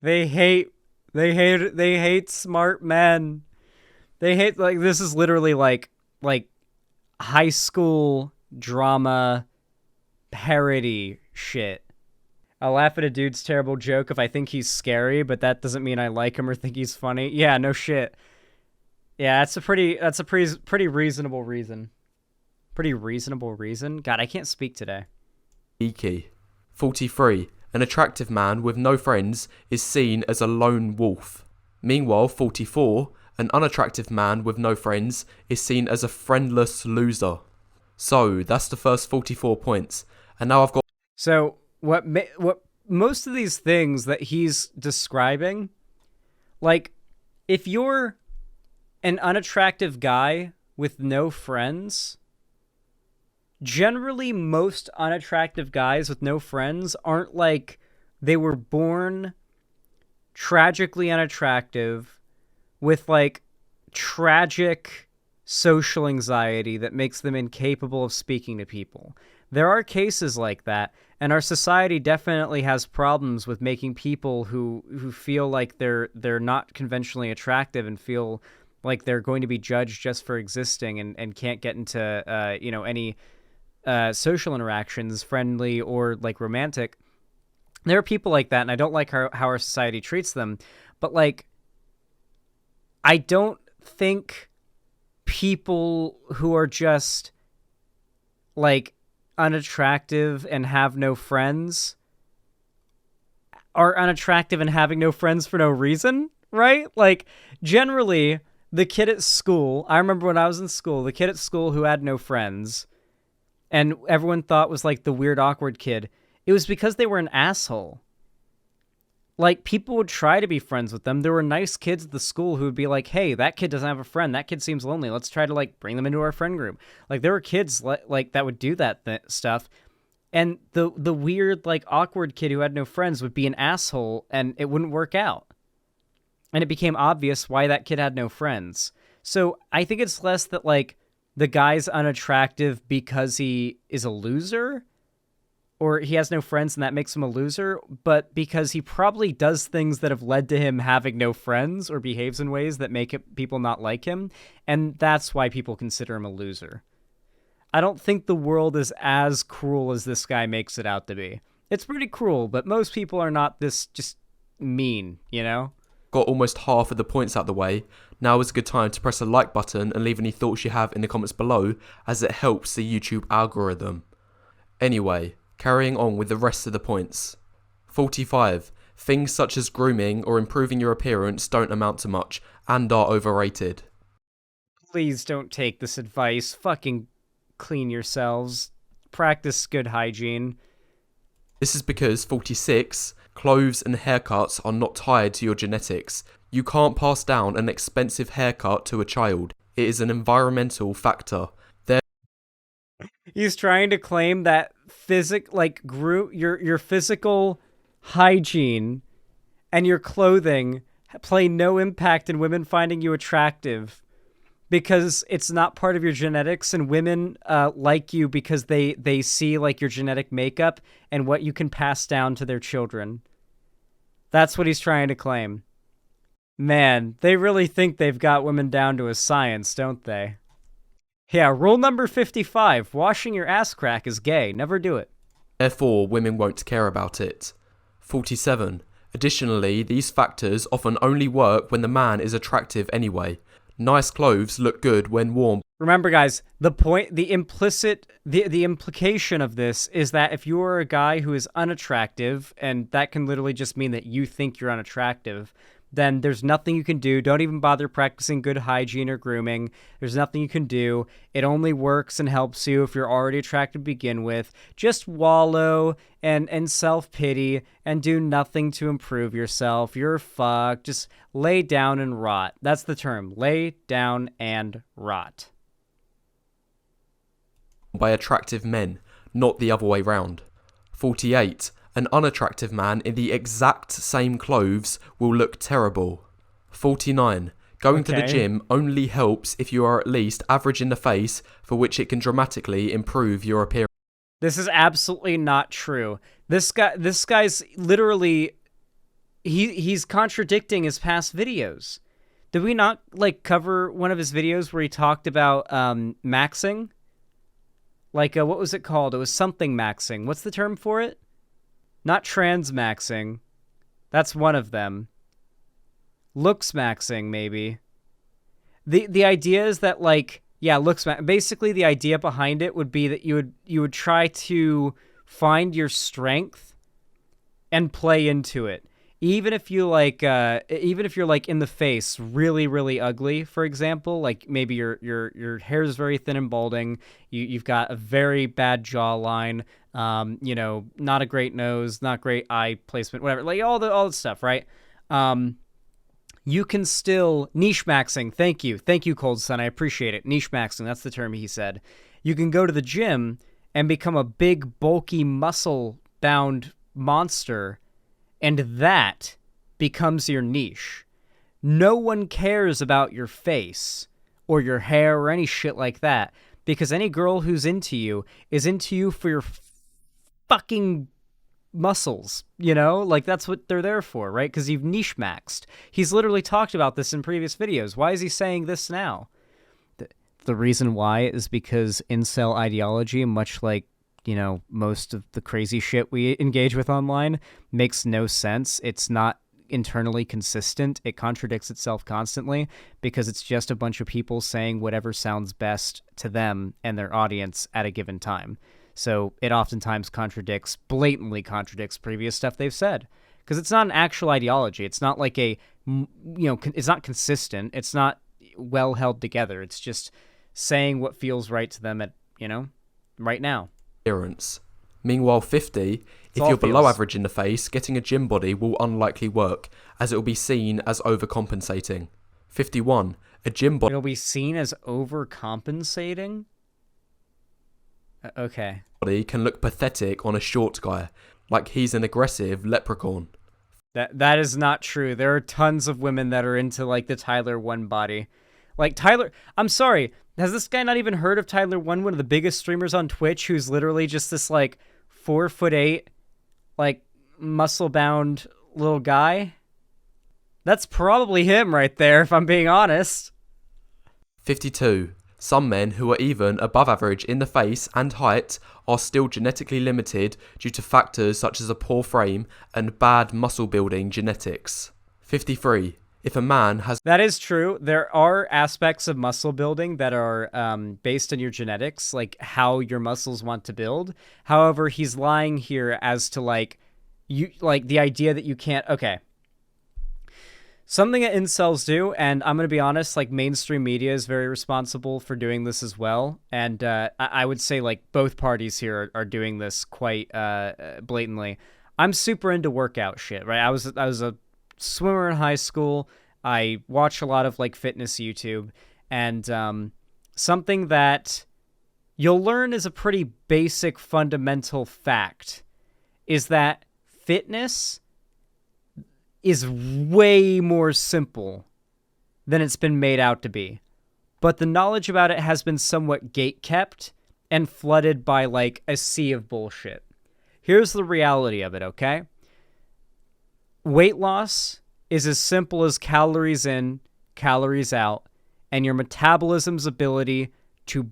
They hate smart men. They hate, like, this is literally like high school drama parody shit. I'll laugh at a dude's terrible joke if I think he's scary, but that doesn't mean I like him or think he's funny. Yeah, no shit. Yeah, that's a pretty reasonable reason. Pretty reasonable reason? God, I can't speak today. Geeky. 43. An attractive man with no friends is seen as a lone wolf. Meanwhile, 44. An unattractive man with no friends is seen as a friendless loser. So, that's the first 44 points. And now I've got... So, what most of these things that he's describing, like, if you're an unattractive guy with no friends, generally most unattractive guys with no friends aren't like they were born tragically unattractive with like tragic social anxiety that makes them incapable of speaking to people. There are cases like that, and our society definitely has problems with making people who feel like they're not conventionally attractive and feel like they're going to be judged just for existing and can't get into any social interactions, friendly or like romantic. There are people like that, and I don't like how our society treats them. But like, I don't think people who are just like unattractive and have no friends are unattractive and having no friends for no reason, right? Like, generally, the kid at school, I remember when I was in school, the kid at school who had no friends and everyone thought was like the weird, awkward kid, it was because they were an asshole. Like, people would try to be friends with them. There were nice kids at the school who would be like, hey, that kid doesn't have a friend. That kid seems lonely. Let's try to, like, bring them into our friend group. Like, there were kids, like that would do that stuff. And the weird, like, awkward kid who had no friends would be an asshole, and it wouldn't work out. And it became obvious why that kid had no friends. So I think it's less that, like, the guy's unattractive because he is a loser, or he has no friends and that makes him a loser, but because he probably does things that have led to him having no friends or behaves in ways that make people not like him, and that's why people consider him a loser. I don't think the world is as cruel as this guy makes it out to be. It's pretty cruel, but most people are not this just mean, you know? Got almost half of the points out the way. Now is a good time to press the like button and leave any thoughts you have in the comments below, as it helps the YouTube algorithm. Anyway, carrying on with the rest of the points. 45. Things such as grooming or improving your appearance don't amount to much and are overrated. Please don't take this advice. Fucking clean yourselves. Practice good hygiene. This is because 46. Clothes and haircuts are not tied to your genetics. You can't pass down an expensive haircut to a child. It is an environmental factor. He's trying to claim that your physical hygiene and your clothing play no impact in women finding you attractive because it's not part of your genetics, and women like you because they see like your genetic makeup and what you can pass down to their children. That's what he's trying to claim. Man, they really think they've got women down to a science, don't they? Yeah, rule number 55, washing your ass crack is gay. Never do it. Therefore, women won't care about it. 47. Additionally, these factors often only work when the man is attractive anyway. Nice clothes look good when worn. Remember, guys, the implication of this is that if you are a guy who is unattractive, and that can literally just mean that you think you're unattractive, then there's nothing you can do. Don't even bother practicing good hygiene or grooming. There's nothing you can do. It only works and helps you if you're already attractive to begin with. Just wallow and self-pity and do nothing to improve yourself. You're fucked. Just lay down and rot. That's the term. Lay down and rot. By attractive men, not the other way round. 48. An unattractive man in the exact same clothes will look terrible. 49. Going to the Okay. gym only helps if you are at least average in the face, for which it can dramatically improve your appearance. This is absolutely not true. This guy's literally he's contradicting his past videos. Did we not like cover one of his videos where he talked about maxing? Like what was it called? It was something maxing. What's the term for it? Not trans maxing. That's one of them. Looks maxing, maybe. The idea is that like, yeah, basically the idea behind it would be that you would try to find your strength and play into it. Even if you like even if you're like in the face really really ugly, for example, like maybe your hair is very thin and balding, you've got a very bad jawline, you know, not a great nose, not great eye placement, whatever, like all the stuff, right? You can still niche maxing. Thank you, Cold Sun. I appreciate it. Niche maxing. That's the term he said. You can go to the gym and become a big, bulky, muscle-bound monster, and that becomes your niche. No one cares about your face or your hair or any shit like that, because any girl who's into you is into you for your fucking muscles, you know? Like, that's what they're there for, right? Because you've niche maxed. He's literally talked about this in previous videos. Why is he saying this now? The reason why is because incel ideology, much like, you know, most of the crazy shit we engage with online, makes no sense. It's not internally consistent. It contradicts itself constantly because it's just a bunch of people saying whatever sounds best to them and their audience at a given time. So it oftentimes blatantly contradicts previous stuff they've said, because it's not an actual ideology. It's not like it's not consistent. It's not well held together. It's just saying what feels right to them at, right now. Meanwhile, 50, if you're below average in the face, getting a gym body will unlikely work, as it will be seen as overcompensating. 51, a gym body... It'll be seen as overcompensating? Okay. Body can look pathetic on a short guy, like he's an aggressive leprechaun. That is not true. There are tons of women that are into, like, the Tyler One body. Like, Tyler... I'm sorry, has this guy not even heard of Tyler One of the biggest streamers on Twitch, who's literally just this, like, 4'8", like, muscle-bound little guy? That's probably him right there, if I'm being honest. 52. Some men who are even above average in the face and height are still genetically limited due to factors such as a poor frame and bad muscle building genetics. 53. If a man has... That is true. There are aspects of muscle building that are based on your genetics, like how your muscles want to build. However, he's lying here as to the idea that you can't... Okay. Something that incels do, and I'm going to be honest, like, mainstream media is very responsible for doing this as well. And I would say, like, both parties here are doing this quite blatantly. I'm super into workout shit, right? I was a swimmer in high school. I watch a lot of, like, fitness YouTube. And something that you'll learn is a pretty basic fundamental fact is that fitness is way more simple than it's been made out to be. But the knowledge about it has been somewhat gatekept and flooded by, like, a sea of bullshit. Here's the reality of it, okay? Weight loss is as simple as calories in, calories out, and your metabolism's ability to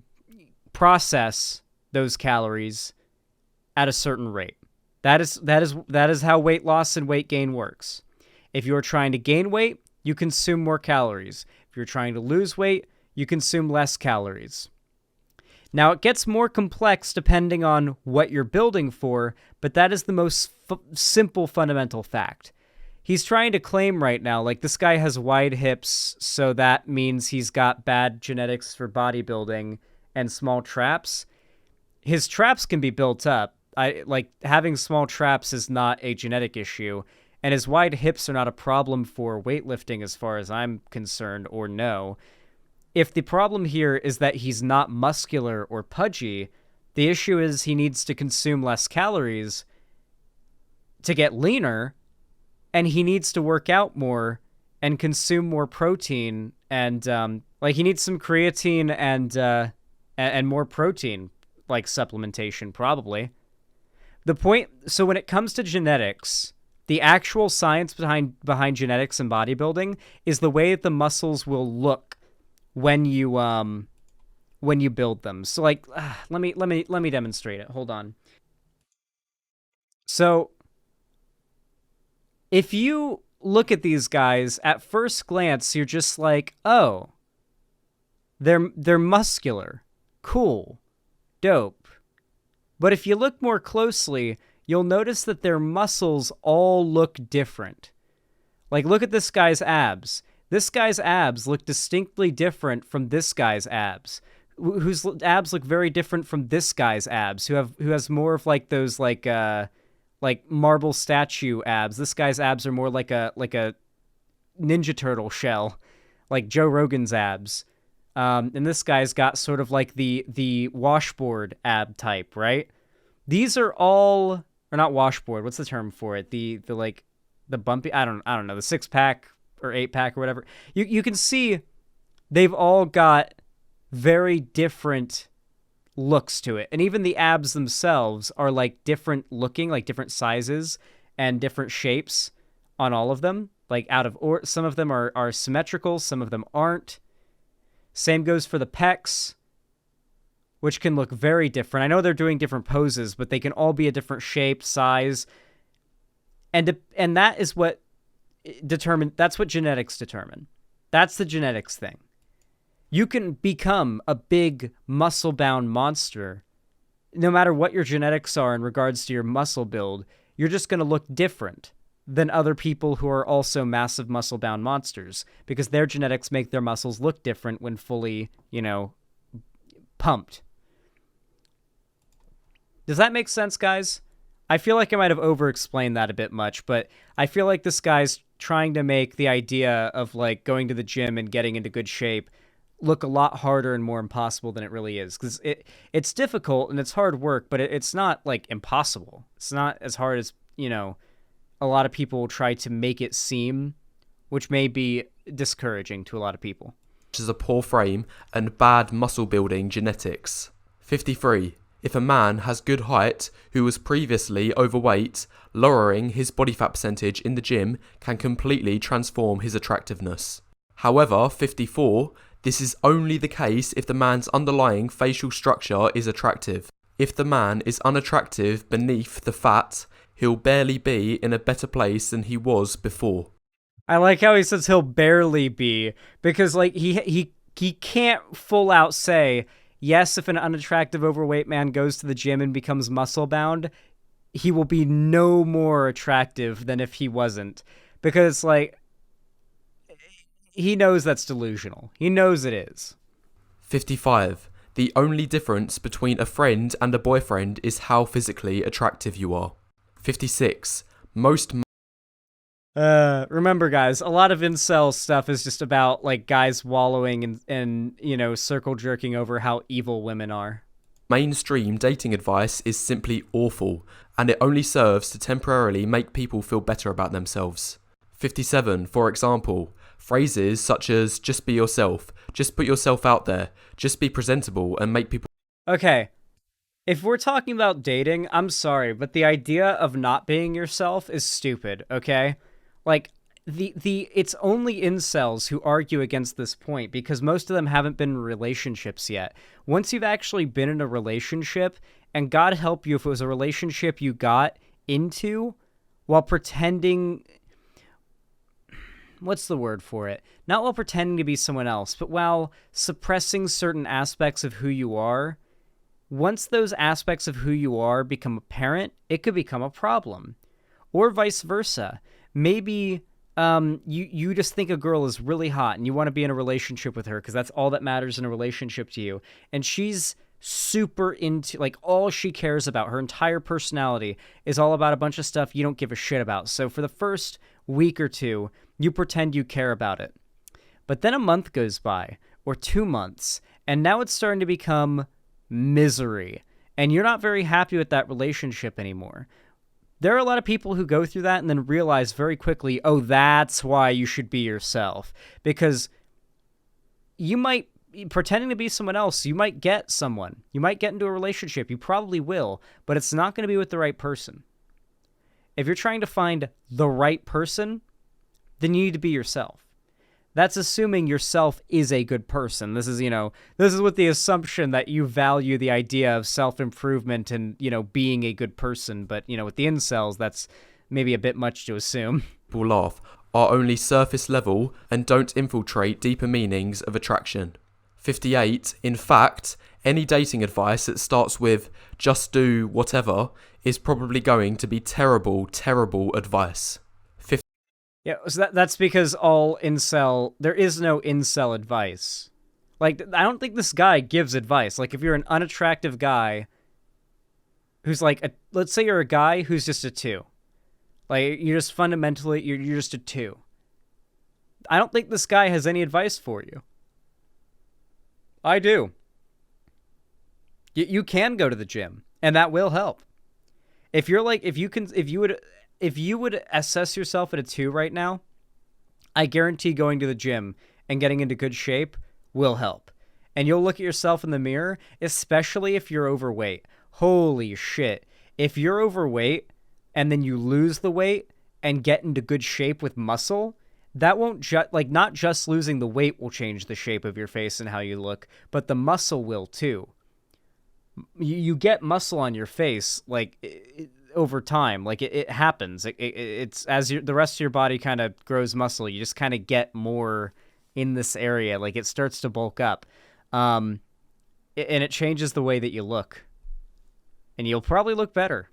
process those calories at a certain rate. That is how weight loss and weight gain works. If you're trying to gain weight, you consume more calories. If you're trying to lose weight, you consume less calories. Now, it gets more complex depending on what you're building for, but that is the most simple fundamental fact. He's trying to claim right now, like, this guy has wide hips, so that means he's got bad genetics for bodybuilding and small traps. His traps can be built up. Having small traps is not a genetic issue, and his wide hips are not a problem for weightlifting as far as I'm concerned, or no. If the problem here is that he's not muscular or pudgy, the issue is he needs to consume less calories. to get leaner, and he needs to work out more and consume more protein, and like he needs some creatine and more protein, like supplementation probably. The point, so when it comes to genetics, the actual science behind genetics and bodybuilding is the way that the muscles will look when you build them. So like let me demonstrate it. Hold on. So if you look at these guys at first glance, you're just like, "Oh, they're muscular. Cool. Dope." But if you look more closely, you'll notice that their muscles all look different. Like, look at this guy's abs. This guy's abs look distinctly different from this guy's abs, whose abs look very different from this guy's abs, who has more of like those like marble statue abs. This guy's abs are more like a Ninja Turtle shell, like Joe Rogan's abs. And this guy's got sort of like the washboard ab type, right? These are all, or not washboard. What's the term for it? The like the bumpy. I don't know. The 6-pack or 8-pack or whatever. You can see they've all got very different looks to it, and even the abs themselves are like different looking, like different sizes and different shapes on all of them. Like some of them are symmetrical, some of them aren't. Same goes for the pecs, which can look very different. I know they're doing different poses, but they can all be a different shape, size. And that is what that's what genetics determine. That's the genetics thing. You can become a big muscle-bound monster. No matter what your genetics are in regards to your muscle build, you're just going to look different than other people who are also massive muscle-bound monsters, because their genetics make their muscles look different when fully, pumped. Does that make sense, guys? I feel like I might have over-explained that a bit much, but I feel like this guy's trying to make the idea of like going to the gym and getting into good shape look a lot harder and more impossible than it really is, because it's difficult and it's hard work, but it's not like impossible. It's not as hard as a lot of people try to make it seem, which may be discouraging to a lot of people. Which is a poor frame and bad muscle building genetics. 53. If a man has good height who was previously overweight, lowering his body fat percentage in the gym can completely transform his attractiveness. However, 54. This is only the case if the man's underlying facial structure is attractive. If the man is unattractive beneath the fat, he'll barely be in a better place than he was before. I like how he says he'll barely be, because like he can't full out say, yes, if an unattractive overweight man goes to the gym and becomes muscle bound, he will be no more attractive than if he wasn't. Because like he knows that's delusional. He knows it is. 55. The only difference between a friend and a boyfriend is how physically attractive you are. 56. Remember, guys, a lot of incel stuff is just about like guys wallowing and circle jerking over how evil women are. Mainstream dating advice is simply awful, and it only serves to temporarily make people feel better about themselves. 57. For example, phrases such as just be yourself, just put yourself out there, just be presentable and make people... Okay. If we're talking about dating, I'm sorry, but the idea of not being yourself is stupid, okay? Like, it's only incels who argue against this point, because most of them haven't been in relationships yet. Once you've actually been in a relationship, and God help you if it was a relationship you got into while pretending... What's the word for it? Not while pretending to be someone else, but while suppressing certain aspects of who you are. Once those aspects of who you are become apparent, it could become a problem. Or vice versa. Maybe you just think a girl is really hot and you want to be in a relationship with her because that's all that matters in a relationship to you. And she's super into, like, all she cares about, her entire personality is all about a bunch of stuff you don't give a shit about. So for the first week or two, you pretend you care about it. But then a month goes by, or 2 months, and now it's starting to become misery. And you're not very happy with that relationship anymore. There are a lot of people who go through that and then realize very quickly, oh, that's why you should be yourself. Because you might, pretending to be someone else, you might get someone. You might get into a relationship. You probably will, but it's not going to be with the right person. If you're trying to find the right person, then you need to be yourself. That's assuming yourself is a good person. This is, this is with the assumption that you value the idea of self-improvement and, being a good person. But, with the incels, that's maybe a bit much to assume. People laugh are only surface level and don't infiltrate deeper meanings of attraction. 58. In fact, any dating advice that starts with just do whatever is probably going to be terrible, terrible advice. Yeah, so that's because there is no incel advice. Like, I don't think this guy gives advice. Like, if you're an unattractive guy who's like, let's say you're a guy who's just a 2. Like, you're just fundamentally, you're just a 2. I don't think this guy has any advice for you. I do. You can go to the gym, and that will help. If you would assess yourself at a 2 right now, I guarantee going to the gym and getting into good shape will help. And you'll look at yourself in the mirror, especially if you're overweight. Holy shit. If you're overweight and then you lose the weight and get into good shape with muscle, that won't not just losing the weight will change the shape of your face and how you look, but the muscle will too. You get muscle on your face over time. Like it happens. It's as the rest of your body kind of grows muscle, you just kind of get more in this area. Like it starts to bulk up, and it changes the way that you look, and you'll probably look better.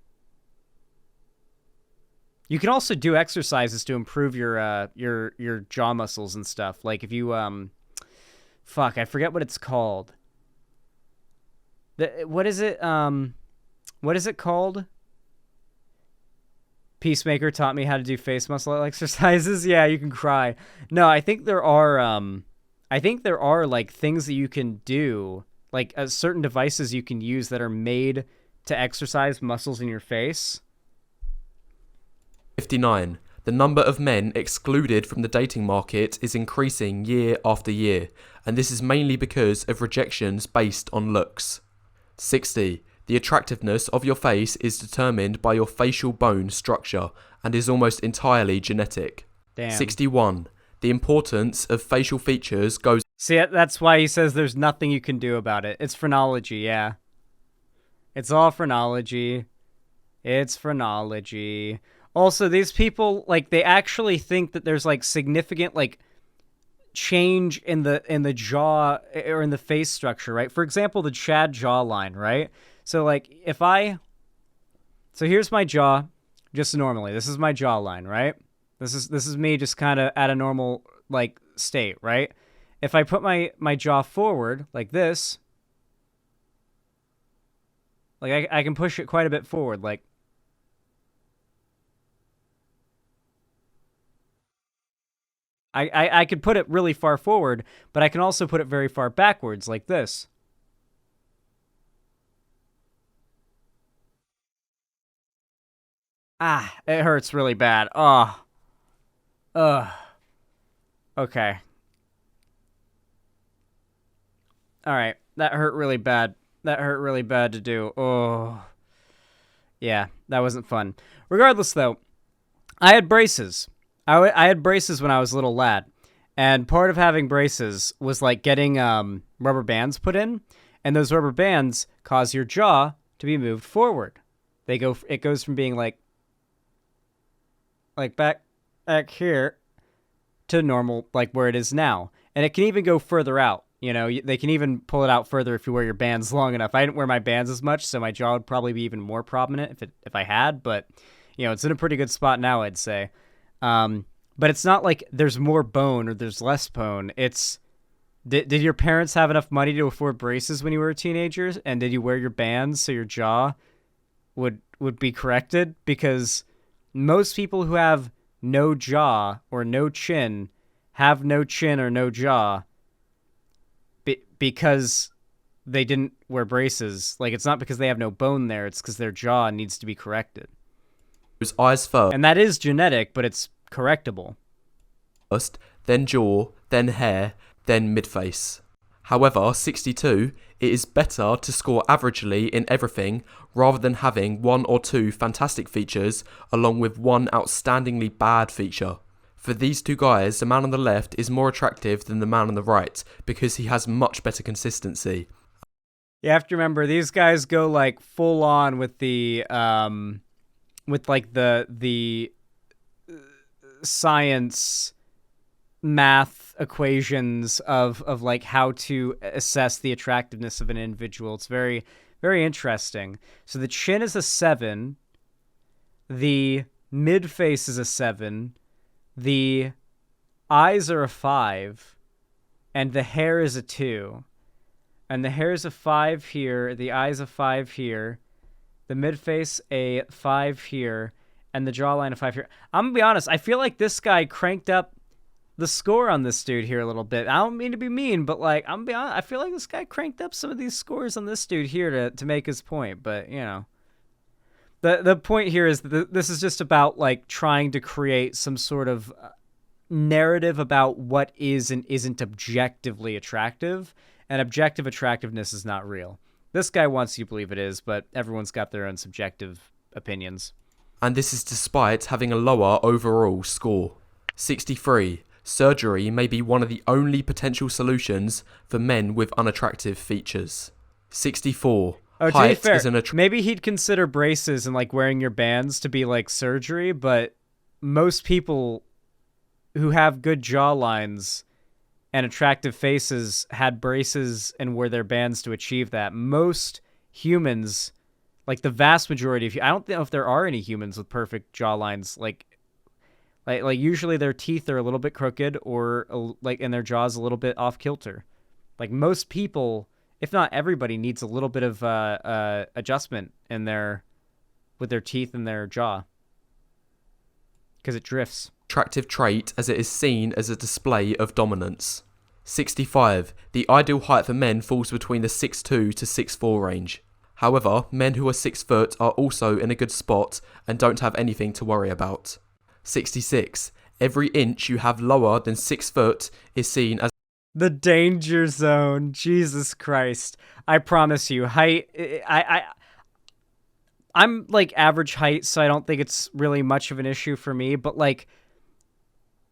You can also do exercises to improve your jaw muscles and stuff. Like if you I forget what it's called. What is it called? Peacemaker taught me how to do face muscle exercises. Yeah, you can cry. No, I think there are like things that you can do, like certain devices you can use that are made to exercise muscles in your face. 59. The number of men excluded from the dating market is increasing year after year, and this is mainly because of rejections based on looks. 60. The attractiveness of your face is determined by your facial bone structure and is almost entirely genetic. Damn. 61. The importance of facial features goes... See, that's why he says there's nothing you can do about it. It's phrenology, yeah. It's all phrenology. It's phrenology. Also, these people, like, they actually think that there's, like, significant, like, change in the jaw or in the face structure, right? For example, the Chad jawline, right? So, like, so here's my jaw, just normally. This is my jawline, right? This is me just kind of at a normal, like, state, right? If I put my jaw forward, like this, like, I can push it quite a bit forward, like, I could put it really far forward, but I can also put it very far backwards, like this. Ah, it hurts really bad. Oh. Ugh. Okay. Alright, that hurt really bad. That hurt really bad to do. Oh. Yeah, that wasn't fun. Regardless, though, I had braces. I had braces when I was a little lad, and part of having braces was like getting rubber bands put in, and those rubber bands cause your jaw to be moved forward. It goes from being like back here to normal, like where it is now, and it can even go further out. They can even pull it out further if you wear your bands long enough. I didn't wear my bands as much, so my jaw would probably be even more prominent if I had, but it's in a pretty good spot now, I'd say. But it's not like there's more bone or there's less bone. It's, did your parents have enough money to afford braces when you were a teenager? And did you wear your bands so your jaw would be corrected? Because most people who have no jaw or no chin have no chin or no jaw because they didn't wear braces. Like, it's not because they have no bone there. It's because their jaw needs to be corrected. eyes And that is genetic, but it's correctable. first, then jaw, then hair, then mid-face. However, 62, it is better to score averagely in everything rather than having one or two fantastic features along with one outstandingly bad feature. For these two guys, the man on the left is more attractive than the man on the right because he has much better consistency. You have to remember, these guys go like full on with the science math equations of like how to assess the attractiveness of an individual. It's very, very interesting. So the chin is a 7, the mid face is a 7, the eyes are a 5, and the hair is a 2. And the hair is a 5 here, the eyes a 5 here, the mid face a 5 here, and the jawline a 5 here. I'm gonna be honest, I feel like this guy cranked up the score on this dude here a little bit. I don't mean to be mean, but like, I'm gonna be honest, I feel like this guy cranked up some of these scores on this dude here to make his point. But you know, the point here is that this is just about like trying to create some sort of narrative about what is and isn't objectively attractive, and objective attractiveness is not real. This guy wants you to believe it is, but everyone's got their own subjective opinions. And this is despite having a lower overall score. 63. Surgery may be one of the only potential solutions for men with unattractive features. 64. Oh, to be Height fair, is an maybe he'd consider braces and like wearing your bands to be like surgery, but most people who have good jawlines and attractive faces had braces and wore their bands to achieve that. Most humans, like the vast majority of you, I don't know if there are any humans with perfect jawlines. Like usually their teeth are a little bit crooked or like, and their jaw's a little bit off kilter. Like most people, if not everybody, needs a little bit of adjustment with their teeth and their jaw because it drifts. attractive trait as it is seen as a display of dominance. 65. The ideal height for men falls between the 6'2 to 6'4 range. However, men who are 6 foot are also in a good spot and don't have anything to worry about. 66. Every inch you have lower than 6 foot is seen as the danger zone. Jesus Christ. I promise you, height, I'm like average height, so I don't think it's really much of an issue for me, but like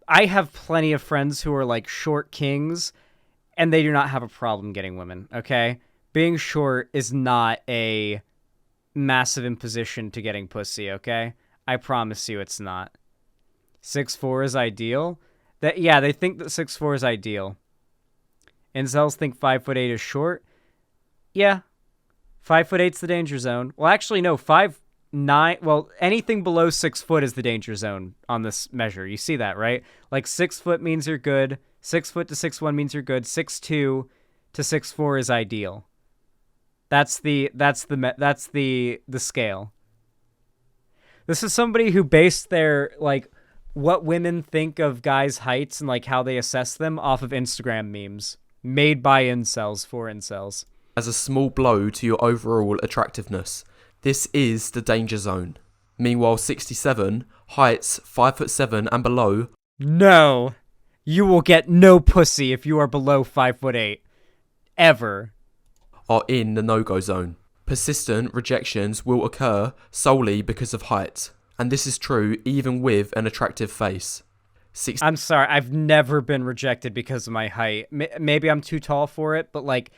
I have plenty of friends who are like short kings and they do not have a problem getting women, okay? Being short is not a massive imposition to getting pussy, okay? I promise you it's not. 6'4" is ideal. They think that 6'4" is ideal. Incels think 5'8" is short. Yeah. 5'8's the danger zone. Well, actually, no, 5'9". Well, anything below 6 foot is the danger zone on this measure. You see that, right? Like 6 foot means you're good. 6 foot to 6'1" means you're good. 6'2" to 6'4" is ideal. That's the scale. This is somebody who based their like what women think of guys' heights and like how they assess them off of Instagram memes made by incels for incels. As a small blow to your overall attractiveness. This is the danger zone. Meanwhile, 67, heights 5'7" and below. No, you will get no pussy if you are below 5'8", ever. Are in the no-go zone. Persistent rejections will occur solely because of height. And this is true even with an attractive face. I'm sorry, I've never been rejected because of my height. Maybe I'm too tall for it, but like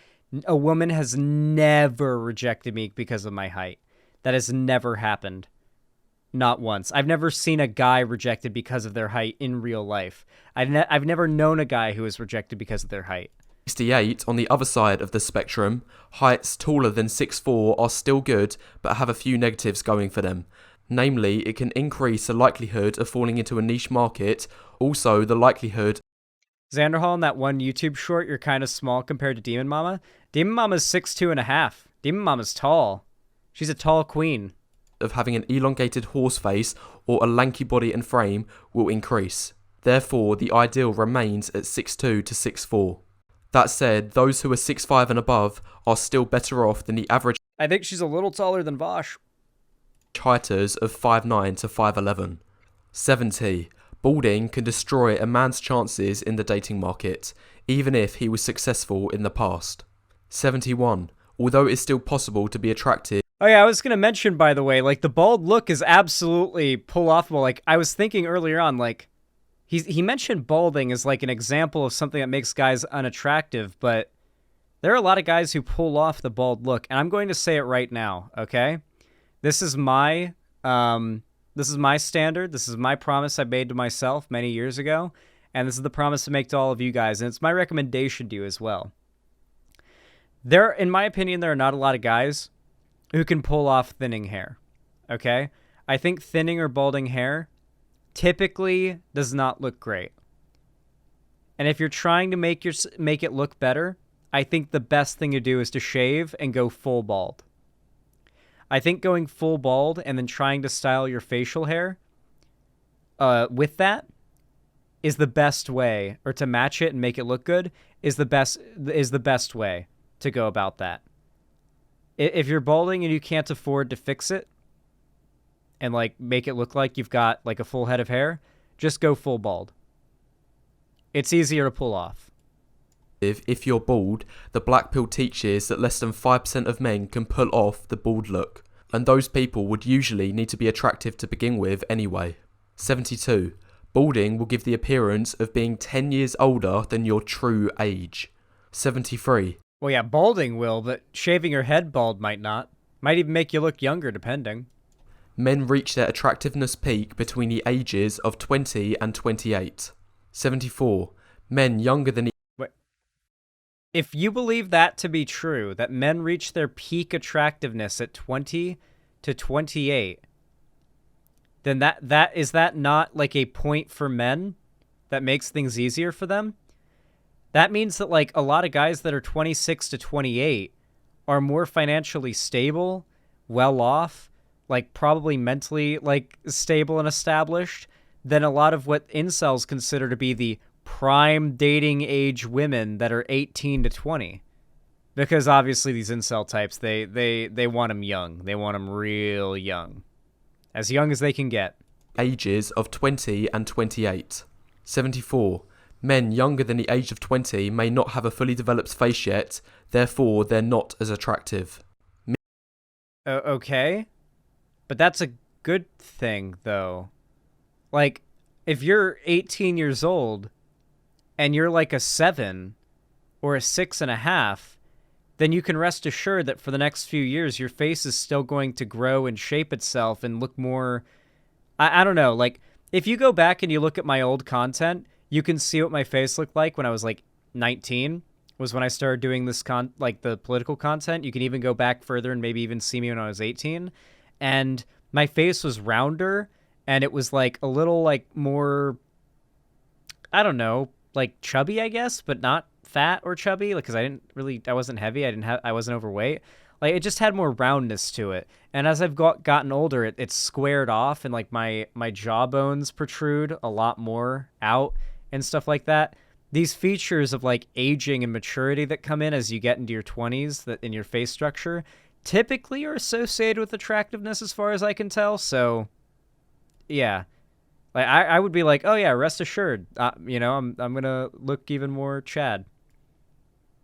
a woman has never rejected me because of my height. That has never happened. Not once. I've never seen a guy rejected because of their height in real life. I've never known a guy who was rejected because of their height. 68, on the other side of the spectrum, heights taller than 6'4" are still good, but have a few negatives going for them. Namely, it can increase the likelihood of falling into a niche market, also the likelihood... Xanderhall, in that one YouTube short, you're kind of small compared to Demon Mama. Demon Mama's 6'2.5". Demon Mama's tall. She's a tall queen. ...of having an elongated horse face or a lanky body and frame will increase. Therefore, the ideal remains at 6'2 to 6'4". That said, those who are 6'5 and above are still better off than the average... I think she's a little taller than Vosh. heighters of 5'9 to 5'11. 70. Balding can destroy a man's chances in the dating market, even if he was successful in the past. 71. Although it is still possible to be attractive. Oh yeah, I was gonna mention, by the way, like, the bald look is absolutely pull-offable. Like, I was thinking earlier on, like, he mentioned balding as, like, an example of something that makes guys unattractive, but there are a lot of guys who pull off the bald look, and I'm going to say it right now, okay? This is my standard. This is my promise I made to myself many years ago, and this is the promise to make to all of you guys, and it's my recommendation to you as well. In my opinion, there are not a lot of guys who can pull off thinning hair, okay? I think thinning or balding hair typically does not look great. And if you're trying to make it look better, I think the best thing to do is to shave and go full bald. I think going full bald and then trying to style your facial hair with that is the best way, or to match it and make it look good is the best way to go about that. If you're balding and you can't afford to fix it and, like, make it look like you've got, like, a full head of hair, just go full bald. It's easier to pull off. If you're bald, the Blackpill teaches that less than 5% of men can pull off the bald look, and those people would usually need to be attractive to begin with anyway. 72. Balding will give the appearance of being 10 years older than your true age. 73. Well, yeah, balding will, but shaving your head bald might not. Might even make you look younger, depending. Men reach their attractiveness peak between the ages of 20 and 28. 74. Men younger than... Wait. If you believe that to be true, that men reach their peak attractiveness at 20 to 28, then is that not, like, a point for men that makes things easier for them? That means that, like, a lot of guys that are 26 to 28 are more financially stable, well off, like, probably mentally, like, stable and established than a lot of what incels consider to be the prime dating age women that are 18 to 20. Because obviously these incel types, they want them young. They want them real young. As young as they can get. Ages of 20 and 28. 74. Men younger than the age of 20 may not have a fully developed face yet, therefore they're not as attractive. Okay. But that's a good thing, though. Like, if you're 18 years old and you're like a 7 or a 6.5, then you can rest assured that for the next few years, your face is still going to grow and shape itself and look more... I don't know, like, if you go back and you look at my old content, you can see what my face looked like when I was, like, 19, was when I started doing this, the political content. You can even go back further and maybe even see me when I was 18. And my face was rounder, and it was, like, a little, like, more, I don't know, like, chubby, I guess, but not fat or chubby, like, because I wasn't heavy, I wasn't overweight. Like, it just had more roundness to it. And as I've gotten older, it's squared off, and, like, my jawbones protrude a lot more out and stuff like that. These features of, like, aging and maturity that come in as you get into your 20s, that in your face structure, typically are associated with attractiveness as far as I can tell. So, yeah. Like, I would be like, oh yeah, rest assured, you know, I'm gonna look even more Chad.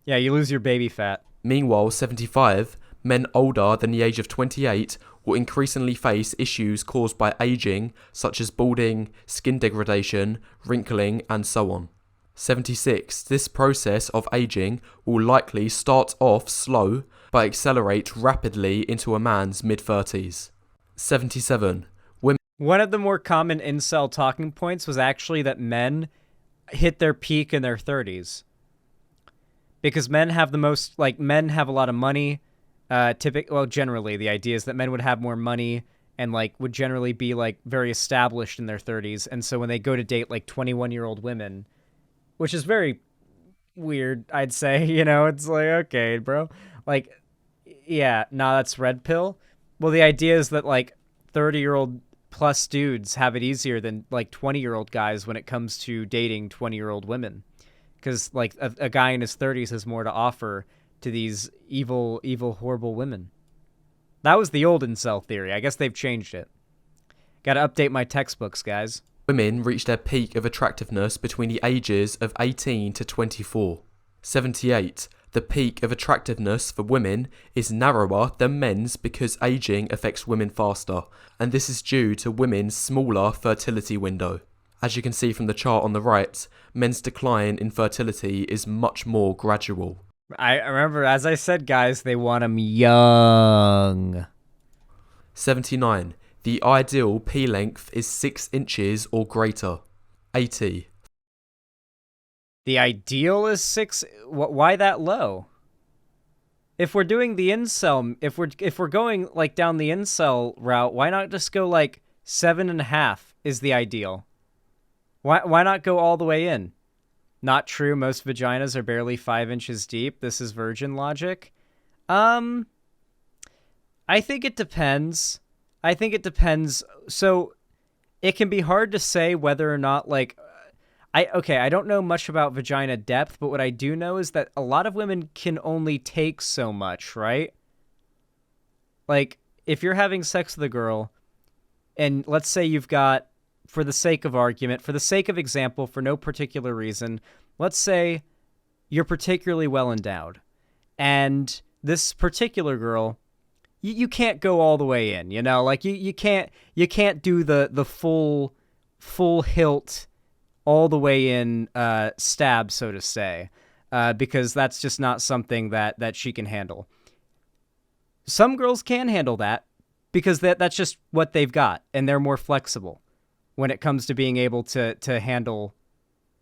Yeah, you lose your baby fat. Meanwhile, 75, men older than the age of 28 will increasingly face issues caused by aging, such as balding, skin degradation, wrinkling, and so on. 76. This process of aging will likely start off slow, but accelerate rapidly into a man's mid-30s. 77. One of the more common incel talking points was actually that men hit their peak in their 30s. Because men have men have a lot of money. Generally, the idea is that men would have more money and, like, would generally be, like, very established in their 30s. And so when they go to date, like, 21-year-old women, which is very weird, I'd say, you know, it's like, okay, bro. Like, yeah, nah, that's red pill. Well, the idea is that, like, 30-year-old plus dudes have it easier than, like, 20-year-old guys when it comes to dating 20-year-old women. Because, like, a guy in his 30s has more to offer to these evil, horrible women. That was the old incel theory. I guess they've changed it. Gotta update my textbooks, guys. Women reach their peak of attractiveness between the ages of 18 to 24. 78. The peak of attractiveness for women is narrower than men's because aging affects women faster, and this is due to women's smaller fertility window. As you can see from the chart on the right, men's decline in fertility is much more gradual. I remember, as I said, guys, they want them young. 79. The ideal P length is 6 inches or greater. 80. The ideal is 6. Why that low? If we're doing the incel, if we're going like down the incel route, why not just go like 7.5 is the ideal? Why not go all the way in? Not true. Most vaginas are barely 5 inches deep. This is virgin logic. I think it depends. So it can be hard to say whether or not like I don't know much about vagina depth, but what I do know is that a lot of women can only take so much, right? Like if you're having sex with a girl and let's say you've got, for the sake of argument, for the sake of example, for no particular reason, let's say you're particularly well endowed and this particular girl, you can't go all the way in, you know, like you can't do the full hilt all the way in stab, so to say, because that's just not something that she can handle. Some girls can handle that because that's just what they've got, and they're more flexible when it comes to being able to handle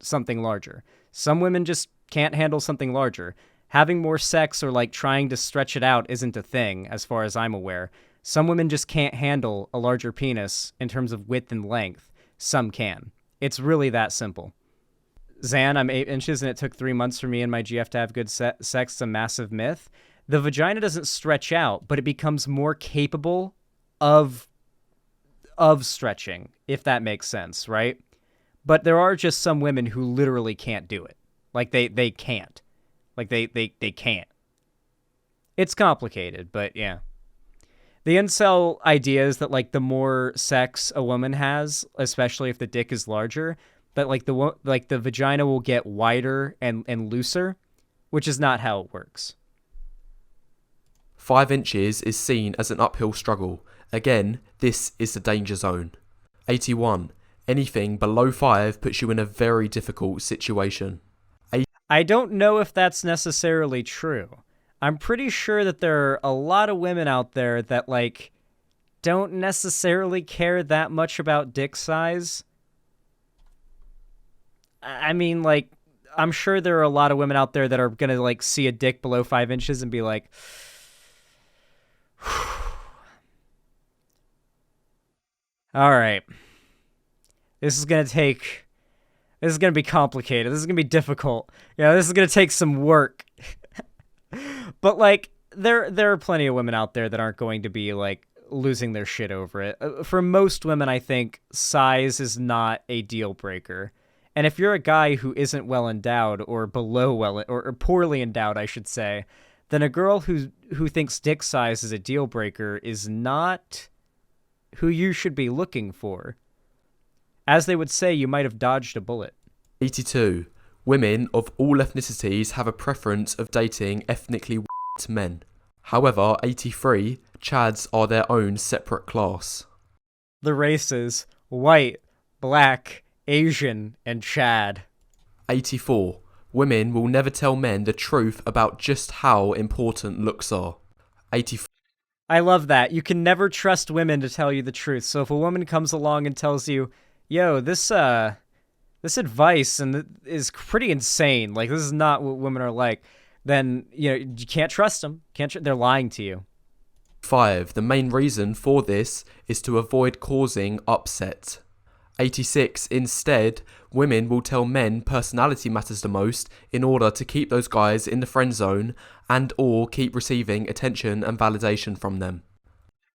something larger. Some women just can't handle something larger. Having more sex or like trying to stretch it out isn't a thing, as far as I'm aware. Some women just can't handle a larger penis in terms of width and length. Some can. It's really that simple. Zan, I'm 8 inches and it took 3 months for me and my GF to have good sex. It's a massive myth. The vagina doesn't stretch out, but it becomes more capable of stretching, if that makes sense, right? But there are just some women who literally can't do it. Like they can't. Like they can't. It's complicated, but yeah. The incel idea is that like the more sex a woman has, especially if the dick is larger, that like the vagina will get wider and looser, which is not how it works. 5 inches is seen as an uphill struggle. Again, this is the danger zone. 81. Anything below 5 puts you in a very difficult situation. I don't know if that's necessarily true. I'm pretty sure that there are a lot of women out there that, like, don't necessarily care that much about dick size. I mean, like, I'm sure there are a lot of women out there that are gonna, like, see a dick below 5 inches and be like, all right, this is gonna be complicated. This is gonna be difficult. You know, this is gonna take some work. But like, there are plenty of women out there that aren't going to be like losing their shit over it. For most women, I think size is not a deal breaker. And if you're a guy who isn't well endowed or below or poorly endowed, I should say, then a girl who thinks dick size is a deal breaker is not who you should be looking for. As they would say, you might have dodged a bullet. 82. Women of all ethnicities have a preference of dating ethnically white men. However, 83. Chads are their own separate class. The races: white, black, Asian, and Chad. 84. Women will never tell men the truth about just how important looks are. 84. I love that. You can never trust women to tell you the truth. So if a woman comes along and tells you, yo, this advice is pretty insane, like this is not what women are like, then you can't trust them. They're lying to you. 5. The main reason for this is to avoid causing upset. 86. Instead, women will tell men personality matters the most in order to keep those guys in the friend zone and or keep receiving attention and validation from them.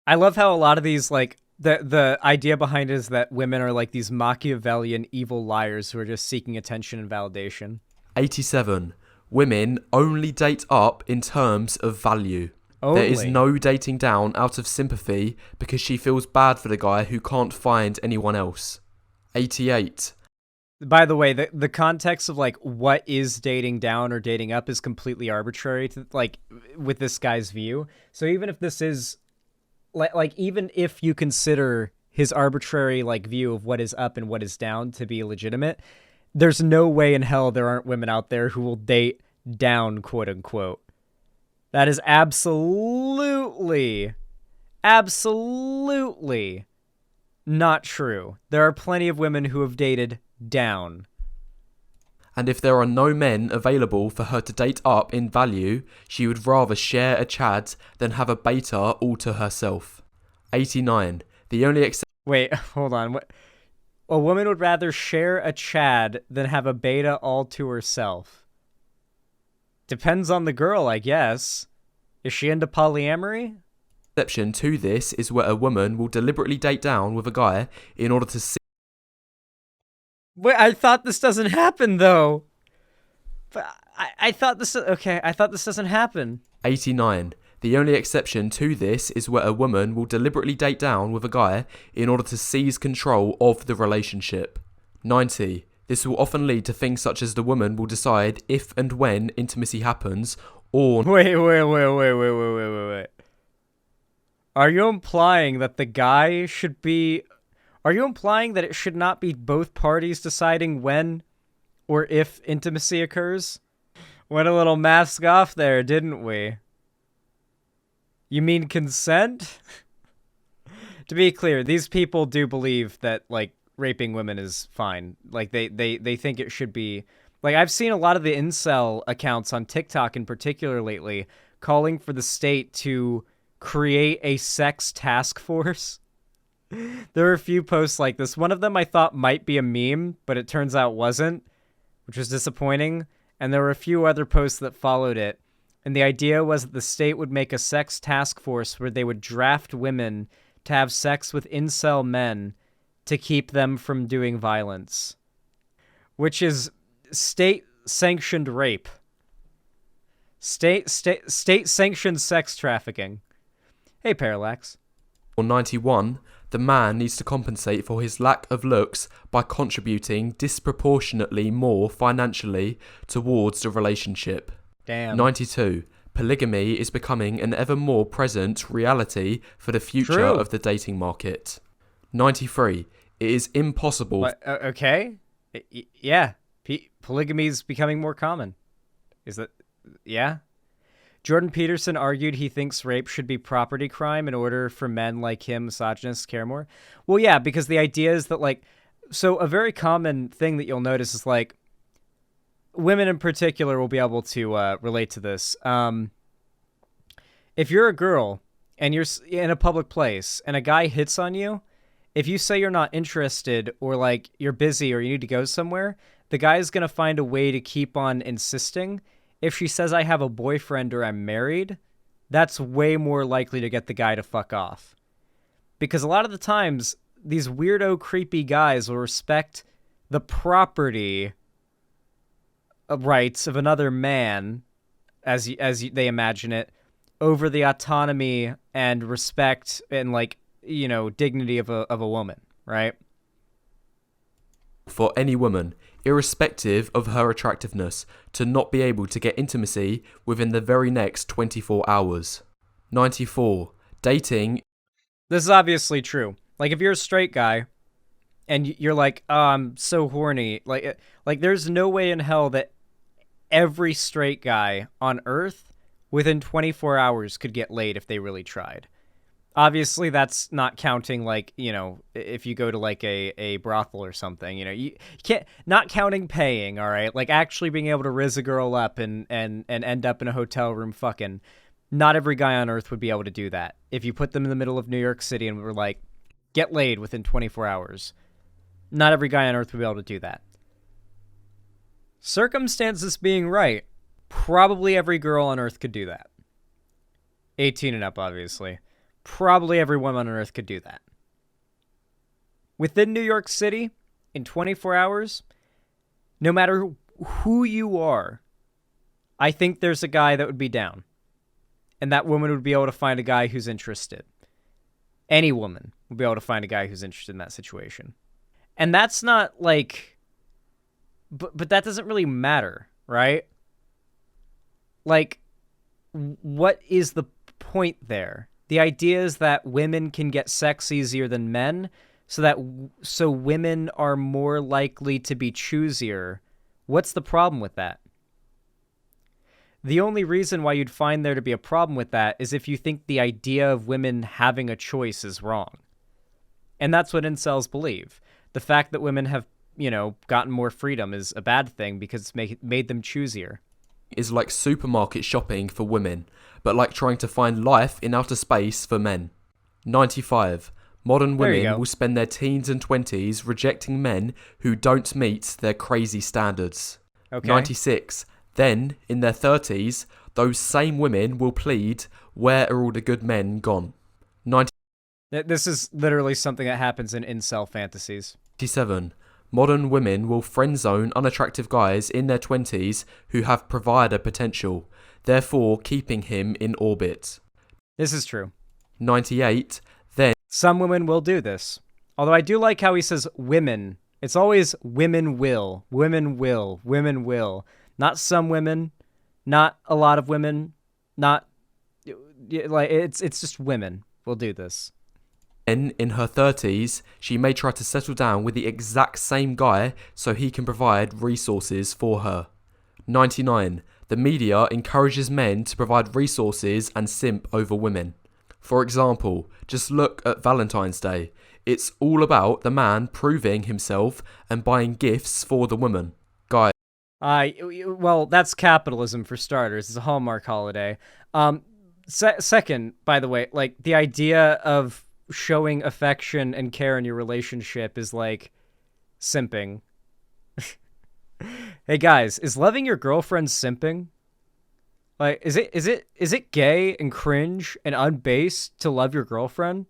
I love how a lot of these, like, the idea behind it is that women are like these Machiavellian evil liars who are just seeking attention and validation. 87. Women only date up in terms of value. There is Only. no dating down out of sympathy because she feels bad for the guy who can't find anyone else. 88. By the way, the context of like what is dating down or dating up is completely arbitrary to like with this guy's view. So even if this is like even if you consider his arbitrary like view of what is up and what is down to be legitimate, there's no way in hell there aren't women out there who will date down, quote unquote. That is absolutely not true. There are plenty of women who have dated down. And if there are no men available for her to date up in value, she would rather share a Chad than have a beta all to herself. 89. The only exception. Wait, hold on. What? A woman would rather share a Chad than have a beta all to herself. Depends on the girl, I guess. Is she into polyamory? Exception to this is where a woman will deliberately date down with a guy in order to see. Wait, I thought this doesn't happen though. But I thought this. Okay, I thought this doesn't happen. 89. The only exception to this is where a woman will deliberately date down with a guy in order to seize control of the relationship. 90. This will often lead to things such as the woman will decide if and when intimacy happens, or. Wait. Are you implying that the guy should be... Are you implying that it should not be both parties deciding when or if intimacy occurs? Went a little mask off there, didn't we? You mean consent? To be clear, these people do believe that, like, raping women is fine. Like, they think it should be... Like, I've seen a lot of the incel accounts on TikTok in particular lately calling for the state to create a sex task force. There are a few posts like this. One of them I thought might be a meme, but it turns out wasn't, which was disappointing. And there were a few other posts that followed it. And the idea was that the state would make a sex task force where they would draft women to have sex with incel men to keep them from doing violence, which is state-sanctioned rape. State-sanctioned sex trafficking. Hey, Parallax. Or 91. The man needs to compensate for his lack of looks by contributing disproportionately more financially towards the relationship. Damn. 92. Polygamy is becoming an ever more present reality for the future True. of the dating market. 93. It is impossible. What, okay. Yeah. Polygamy is becoming more common. Is that... Yeah? Jordan Peterson argued he thinks rape should be property crime in order for men like him, misogynists, care more. Well, yeah, because the idea is that, like... So a very common thing that you'll notice is, like, women in particular will be able to relate to this. If you're a girl and you're in a public place and a guy hits on you, if you say you're not interested or, like, you're busy or you need to go somewhere, the guy's going to find a way to keep on insisting. If she says, I have a boyfriend or I'm married, that's way more likely to get the guy to fuck off. Because a lot of the times, these weirdo, creepy guys will respect the property rights of another man, as they imagine it, over the autonomy and respect and, like, you know, dignity of a woman, right? For any woman, irrespective of her attractiveness, to not be able to get intimacy within the very next 24 hours. 94. Dating. This is obviously true. Like, if you're a straight guy and you're like, oh, I'm so horny, like there's no way in hell that every straight guy on Earth within 24 hours could get laid if they really tried. Obviously, that's not counting, like, you know, if you go to, like, a brothel or something, you know, you can't, not counting paying, all right? Like, actually being able to rizz a girl up and end up in a hotel room fucking. Not every guy on Earth would be able to do that. If you put them in the middle of New York City and were like, get laid within 24 hours, not every guy on Earth would be able to do that. Circumstances being right, probably every girl on Earth could do that. 18 and up, obviously. Probably every woman on Earth could do that. Within New York City, in 24 hours, no matter who you are, I think there's a guy that would be down. and that woman would be able to find a guy who's interested. Any woman would be able to find a guy who's interested in that situation. And that's not like, but that doesn't really matter, right? Like, what is the point there? The idea is that women can get sex easier than men, so women are more likely to be choosier. What's the problem with that? The only reason why you'd find there to be a problem with that is if you think the idea of women having a choice is wrong. And that's what incels believe. The fact that women have, gotten more freedom is a bad thing because it's made them choosier. Is like supermarket shopping for women, but like trying to find life in outer space for men. 95. Modern women will spend their teens and 20s rejecting men who don't meet their crazy standards. Okay. 96. Then, in their 30s, those same women will plead, "Where are all the good men gone?" This is literally something that happens in incel fantasies. 97. Modern women will friend-zone unattractive guys in their 20s who have provider potential, therefore keeping him in orbit. This is true. 98. Then some women will do this. Although I do like how he says women. It's always women will, women will, women will. Not some women, not a lot of women, not like it's just women will do this. Then, in her 30s, she may try to settle down with the exact same guy so he can provide resources for her. 99. The media encourages men to provide resources and simp over women. For example, just look at Valentine's Day. It's all about the man proving himself and buying gifts for the woman. Guys. Well, that's capitalism for starters. It's a Hallmark holiday. Second, by the way, like the idea of showing affection and care in your relationship is like simping. Hey guys, is loving your girlfriend simping? Like, is it gay and cringe and unbased to love your girlfriend?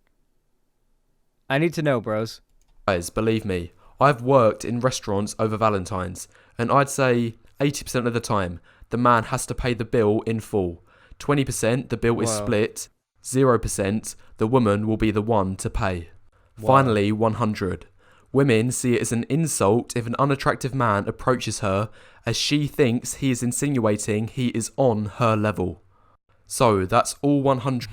I need to know, bros. Guys, believe me, I've worked in restaurants over Valentine's, and I'd say 80% of the time, the man has to pay the bill in full. 20% the bill is split. 0% the woman will be the one to pay. Whoa. Finally, 100. Women see it as an insult if an unattractive man approaches her, as she thinks he is insinuating he is on her level. So that's all 100.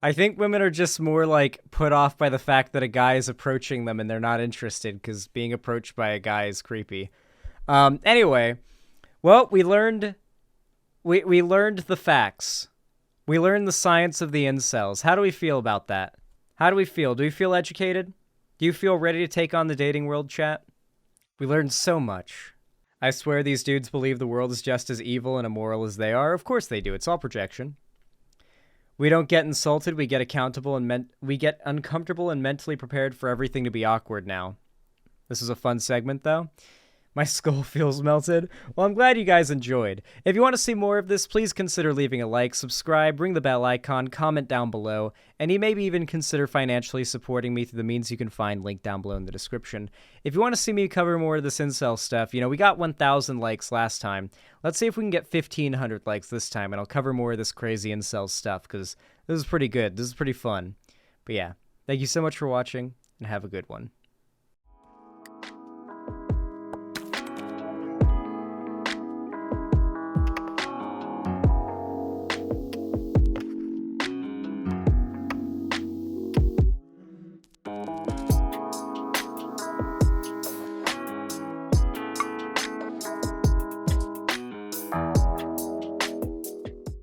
I think women are just more like put off by the fact that a guy is approaching them and they're not interested because being approached by a guy is creepy. Anyway, well, we learned the facts. We learned the science of the incels. How do we feel about that? How do we feel? Do we feel educated? Do you feel ready to take on the dating world, chat? We learned so much. I swear these dudes believe the world is just as evil and immoral as they are. Of course they do. It's all projection. We don't get insulted. We get accountable and we get uncomfortable and mentally prepared for everything to be awkward now. This is a fun segment, though. My skull feels melted. Well, I'm glad you guys enjoyed. If you want to see more of this, please consider leaving a like, subscribe, ring the bell icon, comment down below, and you maybe even consider financially supporting me through the means you can find linked down below in the description. If you want to see me cover more of this incel stuff, we got 1,000 likes last time. Let's see if we can get 1,500 likes this time, and I'll cover more of this crazy incel stuff, because this is pretty good. This is pretty fun. But yeah, thank you so much for watching, and have a good one.